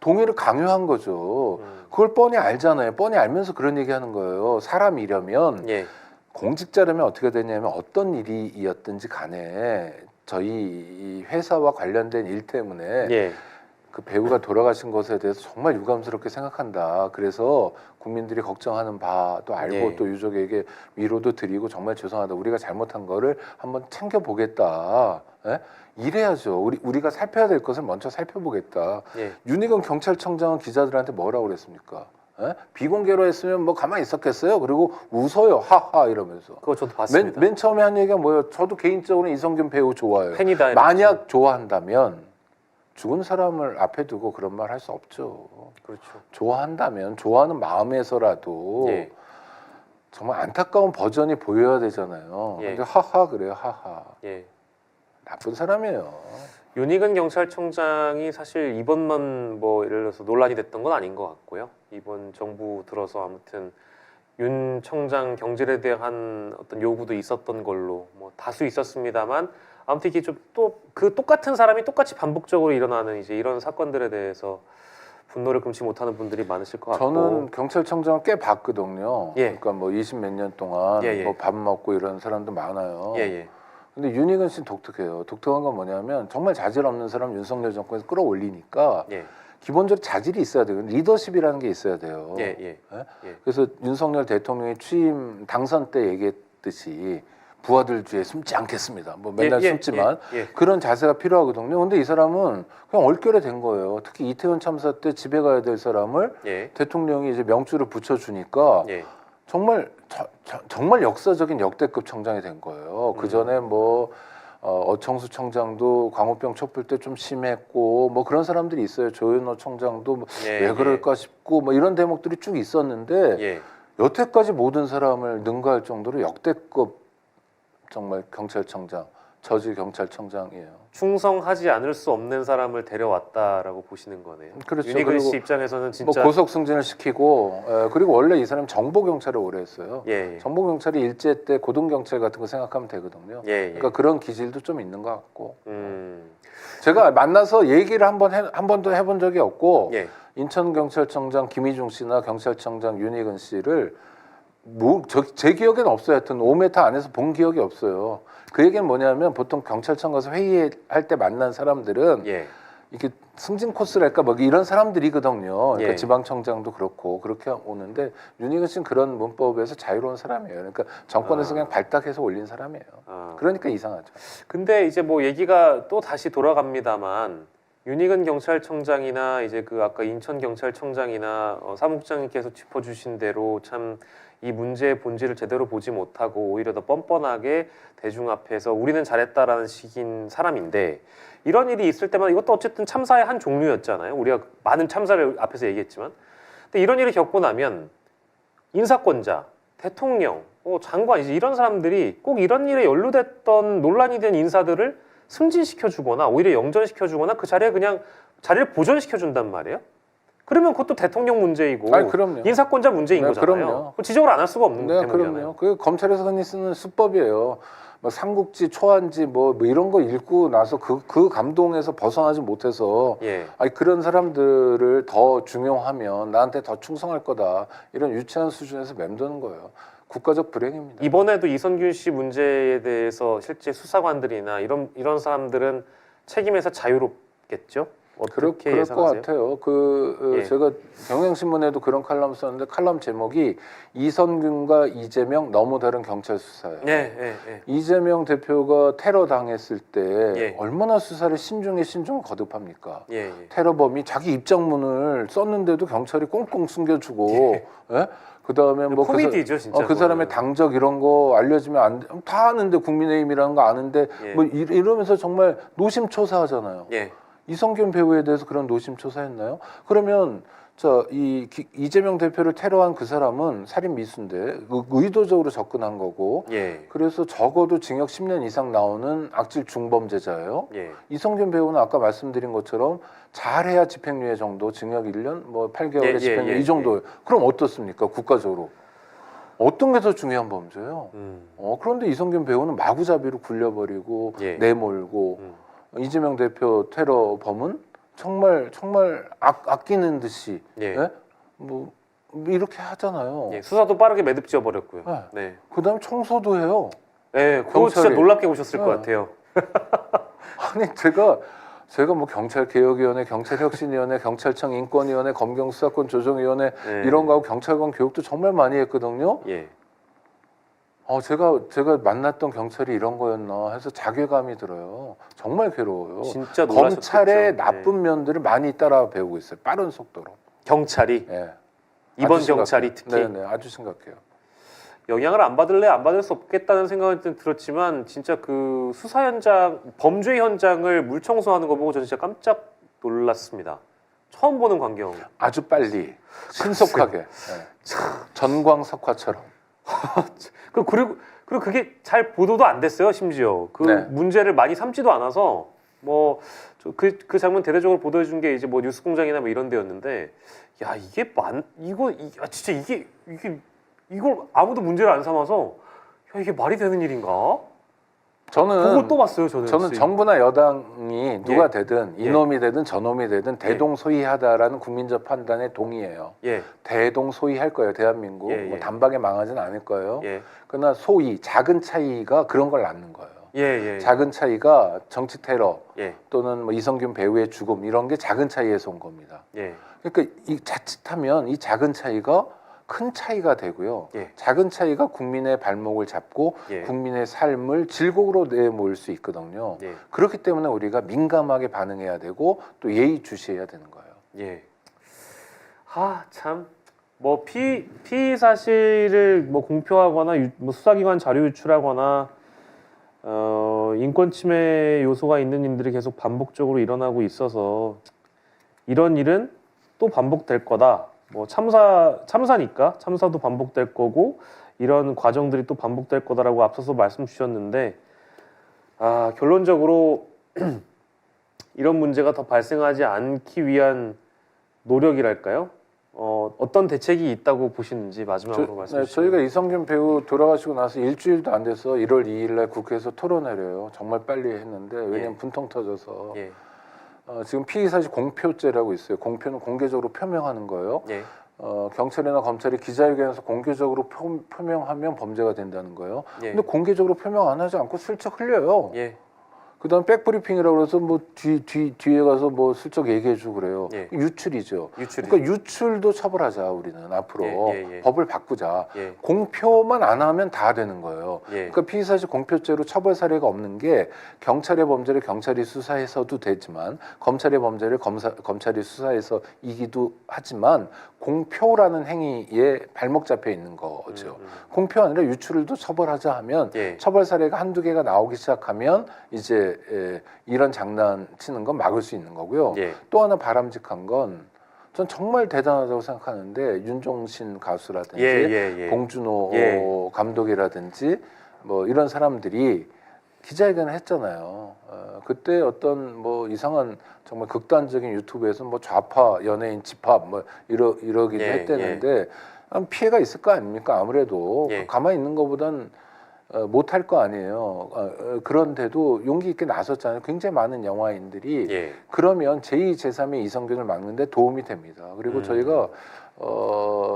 동의를 강요한 거죠. 그걸 뻔히 알잖아요. 뻔히 알면서 그런 얘기하는 거예요. 사람이려면 예. 공직자라면 어떻게 되냐면 어떤 일이었든지 간에 저희 이 회사와 관련된 일 때문에 예. 그 배우가 돌아가신 것에 대해서 정말 유감스럽게 생각한다. 그래서 국민들이 걱정하는 바도 알고 예. 또 유족에게 위로도 드리고 정말 죄송하다. 우리가 잘못한 거를 한번 챙겨보겠다. 예? 이래야죠. 우리가 살펴야 될 것을 먼저 살펴보겠다. 예. 윤희건 경찰청장은 기자들한테 뭐라고 그랬습니까? 예? 비공개로 했으면 뭐 가만히 있었겠어요? 그리고 웃어요. 하하 이러면서. 그거 저도 봤습니다. 맨 처음에 한 얘기가 뭐예요? 저도 개인적으로 이성균 배우 좋아해요. 팬이다. 만약 좋아한다면 죽은 사람을 앞에 두고 그런 말 할 수 없죠. 그렇죠. 좋아한다면 좋아하는 마음에서라도 예. 정말 안타까운 버전이 보여야 되잖아요. 예. 근데 하하 그래요. 하하. 예. 나쁜 사람이에요. 윤희근 경찰청장이 사실 이번만 뭐 예를 들어서 논란이 됐던 건 아닌 것 같고요. 이번 정부 들어서 아무튼 윤 청장 경질에 대한 어떤 요구도 있었던 걸로 뭐 다수 있었습니다만 아무튼 이게 좀 또 그 똑같은 사람이 똑같이 반복적으로 일어나는 이제 이런 사건들에 대해서 분노를 금치 못하는 분들이 많으실 것 같고. 저는 경찰청장을 꽤 봤거든요. 예. 그러니까 뭐 20 몇 년 동안 예, 예. 뭐 밥 먹고 이런 사람도 많아요. 예예. 근데 윤희근 씨는 독특해요. 독특한 건 뭐냐면 정말 자질 없는 사람 윤석열 정권에서 끌어올리니까 예. 기본적으로 자질이 있어야 돼요. 리더십이라는 게 있어야 돼요. 예, 예. 예? 예. 그래서 윤석열 대통령이 취임 당선 때 얘기했듯이 부하들 뒤에 숨지 않겠습니다. 뭐 맨날 숨지만 그런 자세가 필요하거든요. 근데 이 사람은 그냥 얼결에 된 거예요. 특히 이태원 참사 때 집에 가야 될 사람을 대통령이 이제 명주를 붙여주니까 정말 역사적인 역대급 청장이 된 거예요. 그 전에 뭐 어청수 청장도 광우병 촛불 때 좀 심했고 뭐 그런 사람들이 있어요. 조현호 청장도 뭐 왜 그럴까 싶고 뭐 이런 대목들이 쭉 있었는데 여태까지 모든 사람을 능가할 정도로 역대급 정말 경찰청장, 저질 경찰청장이에요. 충성하지 않을 수 없는 사람을 데려왔다라고 보시는 거네요. 그렇죠. 윤희근 씨 입장에서는 진짜 뭐 고속 승진을 시키고 그리고 원래 이 사람이 정보 경찰을 오래 했어요. 예. 정보 정보 경찰이 일제 때 고등 경찰 같은 거 생각하면 되거든요. 그러니까 그런 기질도 좀 있는 것 같고. 제가 만나서 얘기를 한 번도 해본 적이 없고 인천 경찰청장 김희중 씨나 경찰청장 윤희근 씨를 제 기억에는 없어요. 하여튼 5m 안에서 본 기억이 없어요. 그 얘기는 뭐냐면 보통 경찰청 가서 회의할 때 만난 사람들은 이렇게 승진 코스랄까 뭐 이런 사람들이거든요. 그러니까 지방청장도 그렇고 그렇게 오는데 윤희근 씨는 그런 문법에서 자유로운 사람이에요. 그러니까 정권에서 그냥 발탁해서 올린 사람이에요. 그러니까 이상하죠. 근데 이제 뭐 얘기가 또 다시 돌아갑니다만 윤희근 경찰청장이나 이제 그 아까 인천 경찰청장이나 사무국장님께서 짚어주신 대로 참 이 문제의 본질을 제대로 보지 못하고 오히려 더 뻔뻔하게 대중 앞에서 우리는 잘했다라는 식인 사람인데 이런 일이 있을 때마다 이것도 어쨌든 참사의 한 종류였잖아요. 우리가 많은 참사를 앞에서 얘기했지만 근데 이런 일을 겪고 나면 인사권자, 대통령, 장관 이제 이런 사람들이 꼭 이런 일에 연루됐던 논란이 된 인사들을 승진시켜주거나 오히려 영전시켜주거나 그 자리에 그냥 자리를 보존시켜준단 말이에요. 그러면 그것도 대통령 문제이고 아니, 그럼요. 인사권자 문제인 네, 거잖아요. 그럼요. 지적을 안 할 수가 없는 네, 때문이잖아요. 그럼요. 그 검찰에서 흔히 쓰는 수법이에요. 뭐 삼국지, 초안지 뭐 이런 거 읽고 나서 그 감동에서 벗어나지 못해서 예. 아니 그런 사람들을 더 중용하면 나한테 더 충성할 거다 이런 유치한 수준에서 맴도는 거예요. 국가적 불행입니다. 이번에도 이선균 씨 문제에 대해서 실제 수사관들이나 이런 사람들은 책임에서 자유롭겠죠? 그럴 어떻게 것 예상하세요? 같아요. 예. 제가 경향신문에도 그런 칼럼 썼는데 칼럼 제목이 이선균과 이재명 너무 다른 경찰 수사예요. 예. 이재명 대표가 테러 당했을 때 예. 얼마나 수사를 신중에 거듭합니까? 예. 테러범이 자기 입장문을 썼는데도 경찰이 꽁꽁 숨겨주고, 예? 그 다음에 뭐 코미디죠, 진짜. 그 사람의 당적 이런 거 알려주면 안 돼. 다 아는데 국민의힘이라는 거 아는데 예. 뭐 이러면서 정말 노심초사하잖아요. 예. 이성균 배우에 대해서 그런 노심초사했나요? 그러면 이재명 대표를 테러한 그 사람은 살인 미수인데 의도적으로 접근한 거고, 예. 그래서 적어도 징역 10년 이상 나오는 악질 중범죄자예요. 예. 이성균 배우는 아까 말씀드린 것처럼 잘해야 집행유예 정도, 징역 1년, 뭐 8개월의 집행유예 이 정도예요. 그럼 어떻습니까? 국가적으로 어떤 게 더 중요한 범죄예요? 그런데 이성균 배우는 마구잡이로 굴려버리고 예. 내몰고. 이재명 대표 테러범은 정말 아끼는 듯이 예. 예? 뭐 이렇게 하잖아요. 예. 수사도 빠르게 매듭지어 버렸고요. 네. 네. 그다음 청소도 해요. 예. 그거 진짜 경찰이. 놀랍게 보셨을 네. 것 같아요. 아니 제가 뭐 경찰개혁위원회, 경찰혁신위원회, 경찰청 인권위원회, 검경수사권 조정위원회 예. 이런 거하고 경찰관 교육도 정말 많이 했거든요. 예. 제가 만났던 경찰이 이런 거였나 해서 자괴감이 들어요. 정말 괴로워요. 진짜 놀라셨겠죠. 검찰의 나쁜 면들을 많이 따라 배우고 있어요. 빠른 속도로. 경찰이 예. 이번 아주 경찰이 심각해요. 특히 네네, 아주 심각해요. 영향을 안 받을래 안 받을 수 없겠다는 생각은 들었지만 진짜 그 수사 현장 범죄 현장을 물 청소하는 거 보고 저는 진짜 깜짝 놀랐습니다. 처음 보는 광경. 아주 빨리 신속하게 예. 전광석화처럼. 그리고 그게 잘 보도도 안 됐어요. 심지어 그 네. 문제를 많이 삼지도 않아서 뭐 그 장면 대대적으로 보도해 준 게 이제 뭐 뉴스공장이나 뭐 이런 데였는데 야 진짜 이걸 아무도 문제를 안 삼아서 야 이게 말이 되는 일인가? 저는 보고 또 봤어요. 저는 정부나 여당이 누가 예. 되든 예. 이놈이 되든 저놈이 되든 대동소이하다라는 국민적 판단에 동의해요. 예. 대동소이할 거예요. 대한민국 예, 예. 뭐 단박에 망하진 않을 거예요. 예. 그러나 소위 작은 차이가 그런 걸 낳는 거예요. 예. 작은 차이가 정치 테러 예. 또는 뭐 이성균 배우의 죽음 이런 게 작은 차이에서 온 겁니다. 예. 그러니까 이 자칫하면 이 작은 차이가 큰 차이가 되고요. 예. 작은 차이가 국민의 발목을 잡고 예. 국민의 삶을 질곡으로 내몰 수 있거든요. 예. 그렇기 때문에 우리가 민감하게 반응해야 되고 또 예의주시해야 되는 거예요. 예. 참. 뭐 피의 사실을 뭐 공표하거나 뭐 수사기관 자료 유출하거나 인권 침해 요소가 있는 일들이 계속 반복적으로 일어나고 있어서 이런 일은 또 반복될 거다. 뭐 참사니까 참사도 반복될 거고 이런 과정들이 또 반복될 거다라고 앞서서 말씀 주셨는데 결론적으로 이런 문제가 더 발생하지 않기 위한 노력이랄까요? 어떤 대책이 있다고 보시는지 마지막으로 말씀해 주시죠. 저희가 이성균 배우 돌아가시고 나서 일주일도 안 돼서 1월 2일 날 국회에서 토론회래요. 정말 빨리 했는데 왜냐면 분통 터져서 예. 지금 피의사실 공표죄라고 있어요. 공표는 공개적으로 표명하는 거예요. 예. 경찰이나 검찰이 기자회견에서 공개적으로 표명하면 범죄가 된다는 거예요. 예. 근데 공개적으로 표명 안 하지 않고 슬쩍 흘려요. 예. 그다음 백브리핑이라고 그래서 뭐 뒤에 가서 뭐 슬쩍 얘기해주고 그래요. 예. 유출이죠. 유출이. 그러니까 유출도 처벌하자 우리는 앞으로 예. 법을 바꾸자. 예. 공표만 안 하면 다 되는 거예요. 예. 그러니까 피의사실 공표죄로 처벌 사례가 없는 게 경찰의 범죄를 경찰이 수사해서도 되지만 검찰의 범죄를 검찰이 수사해서 이기도 하지만 공표라는 행위에 발목 잡혀 있는 거죠. 공표 아니라 유출도 처벌하자 하면 예. 처벌 사례가 한두 개가 나오기 시작하면 이제 이런 장난치는 건 막을 수 있는 거고요. 예. 또 하나 바람직한 건 전 정말 대단하다고 생각하는데 윤종신 가수라든지 예. 봉준호 예. 감독이라든지 뭐 이런 사람들이 기자회견을 했잖아요. 그때 어떤 뭐 이상한 정말 극단적인 유튜브에서 뭐 좌파 연예인 집합 뭐 이러기도 예, 했대는데 피해가 있을 거 아닙니까? 아무래도 예. 가만히 있는 것보단 못할 거 아니에요. 그런데도 용기 있게 나섰잖아요. 굉장히 많은 영화인들이 예. 그러면 제2, 제3의 이성균을 막는데 도움이 됩니다. 그리고 저희가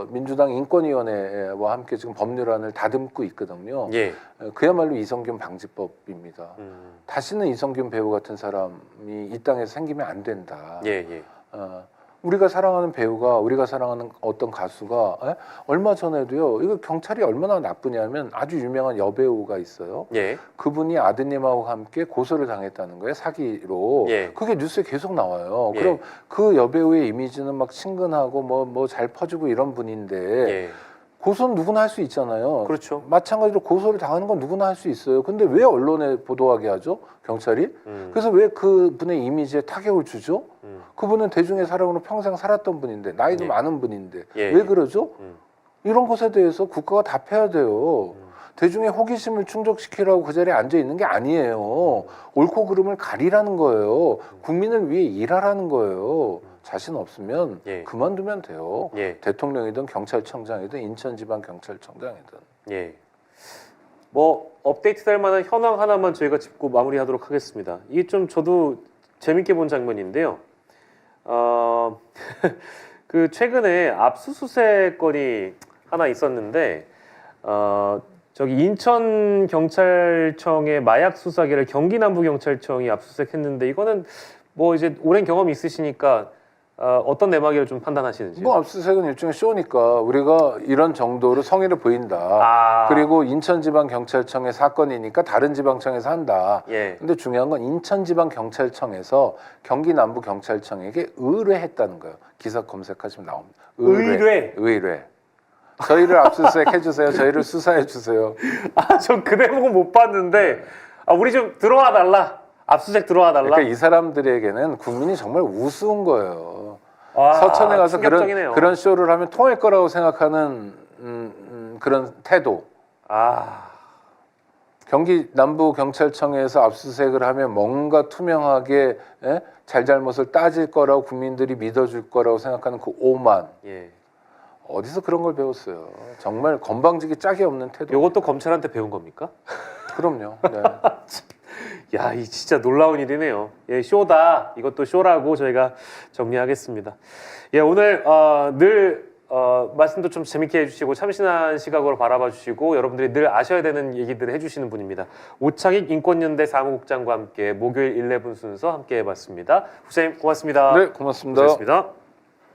민주당 인권위원회와 함께 지금 법률안을 다듬고 있거든요. 예. 그야말로 이성균 방지법입니다. 다시는 이성균 배우 같은 사람이 이 땅에서 생기면 안 된다. 예, 예. 우리가 사랑하는 배우가, 우리가 사랑하는 어떤 가수가 얼마 전에도요. 이거 경찰이 얼마나 나쁘냐면 아주 유명한 여배우가 있어요. 예. 그분이 아드님하고 함께 고소를 당했다는 거예요. 사기로. 예. 그게 뉴스에 계속 나와요. 예. 그럼 그 여배우의 이미지는 막 친근하고 뭐 잘 퍼주고 이런 분인데 예. 고소는 누구나 할 수 있잖아요. 그렇죠. 마찬가지로 고소를 당하는 건 누구나 할 수 있어요. 근데 왜 언론에 보도하게 하죠? 경찰이? 그래서 왜 그분의 이미지에 타격을 주죠? 그분은 대중의 사랑으로 평생 살았던 분인데 나이도 예. 많은 분인데 예. 왜 그러죠? 이런 것에 대해서 국가가 답해야 돼요. 대중의 호기심을 충족시키라고 그 자리에 앉아 있는 게 아니에요. 옳고 그름을 가리라는 거예요. 국민을 위해 일하라는 거예요. 자신 없으면 예. 그만두면 돼요. 예. 대통령이든 경찰청장이든 인천지방경찰청장이든. 예. 뭐 업데이트 될 만한 현황 하나만 저희가 짚고 마무리하도록 하겠습니다. 이게 좀 저도 재밌게 본 장면인데요. 그 최근에 압수수색 건이 하나 있었는데 저기 인천 경찰청의 마약 수사기를 경기 남부 경찰청이 압수수색했는데 이거는 뭐 이제 오랜 경험이 있으시니까 어떤 내막이를 좀 판단하시는지. 뭐 압수수색은 일종의 쇼니까 우리가 이런 정도로 성의를 보인다. 그리고 인천지방경찰청의 사건이니까 다른 지방청에서 한다. 예. 근데 중요한 건 인천지방경찰청에서 경기남부경찰청에게 의뢰했다는 거예요. 기사 검색하시면 나옵니다. 의뢰. 저희를 압수수색 해주세요. 저희를 수사해 주세요. 저 그 대목은 못 봤는데 우리 좀 들어와 달라. 압수수색 들어와 달라. 그러니까 이 사람들에게는 국민이 정말 우스운 거예요. 서천에 가서 그런 쇼를 하면 통할 거라고 생각하는 그런 태도. 경기 남부경찰청에서 압수수색을 하면 뭔가 투명하게 잘잘못을 따질 거라고 국민들이 믿어줄 거라고 생각하는 그 오만. 예. 어디서 그런 걸 배웠어요? 정말 건방지기 짝이 없는 태도. 이것도 검찰한테 배운 겁니까? 그럼요. 네. 야, 이 진짜 놀라운 일이네요. 예, 쇼다. 이것도 쇼라고 저희가 정리하겠습니다. 예, 오늘 늘 말씀도 좀 재밌게 해주시고 참신한 시각으로 바라봐 주시고 여러분들이 늘 아셔야 되는 얘기들을 해주시는 분입니다. 오창익 인권연대 사무국장과 함께 목요일 11 순서 함께 해봤습니다. 후생님 고맙습니다. 네, 고맙습니다. 고맙습니다.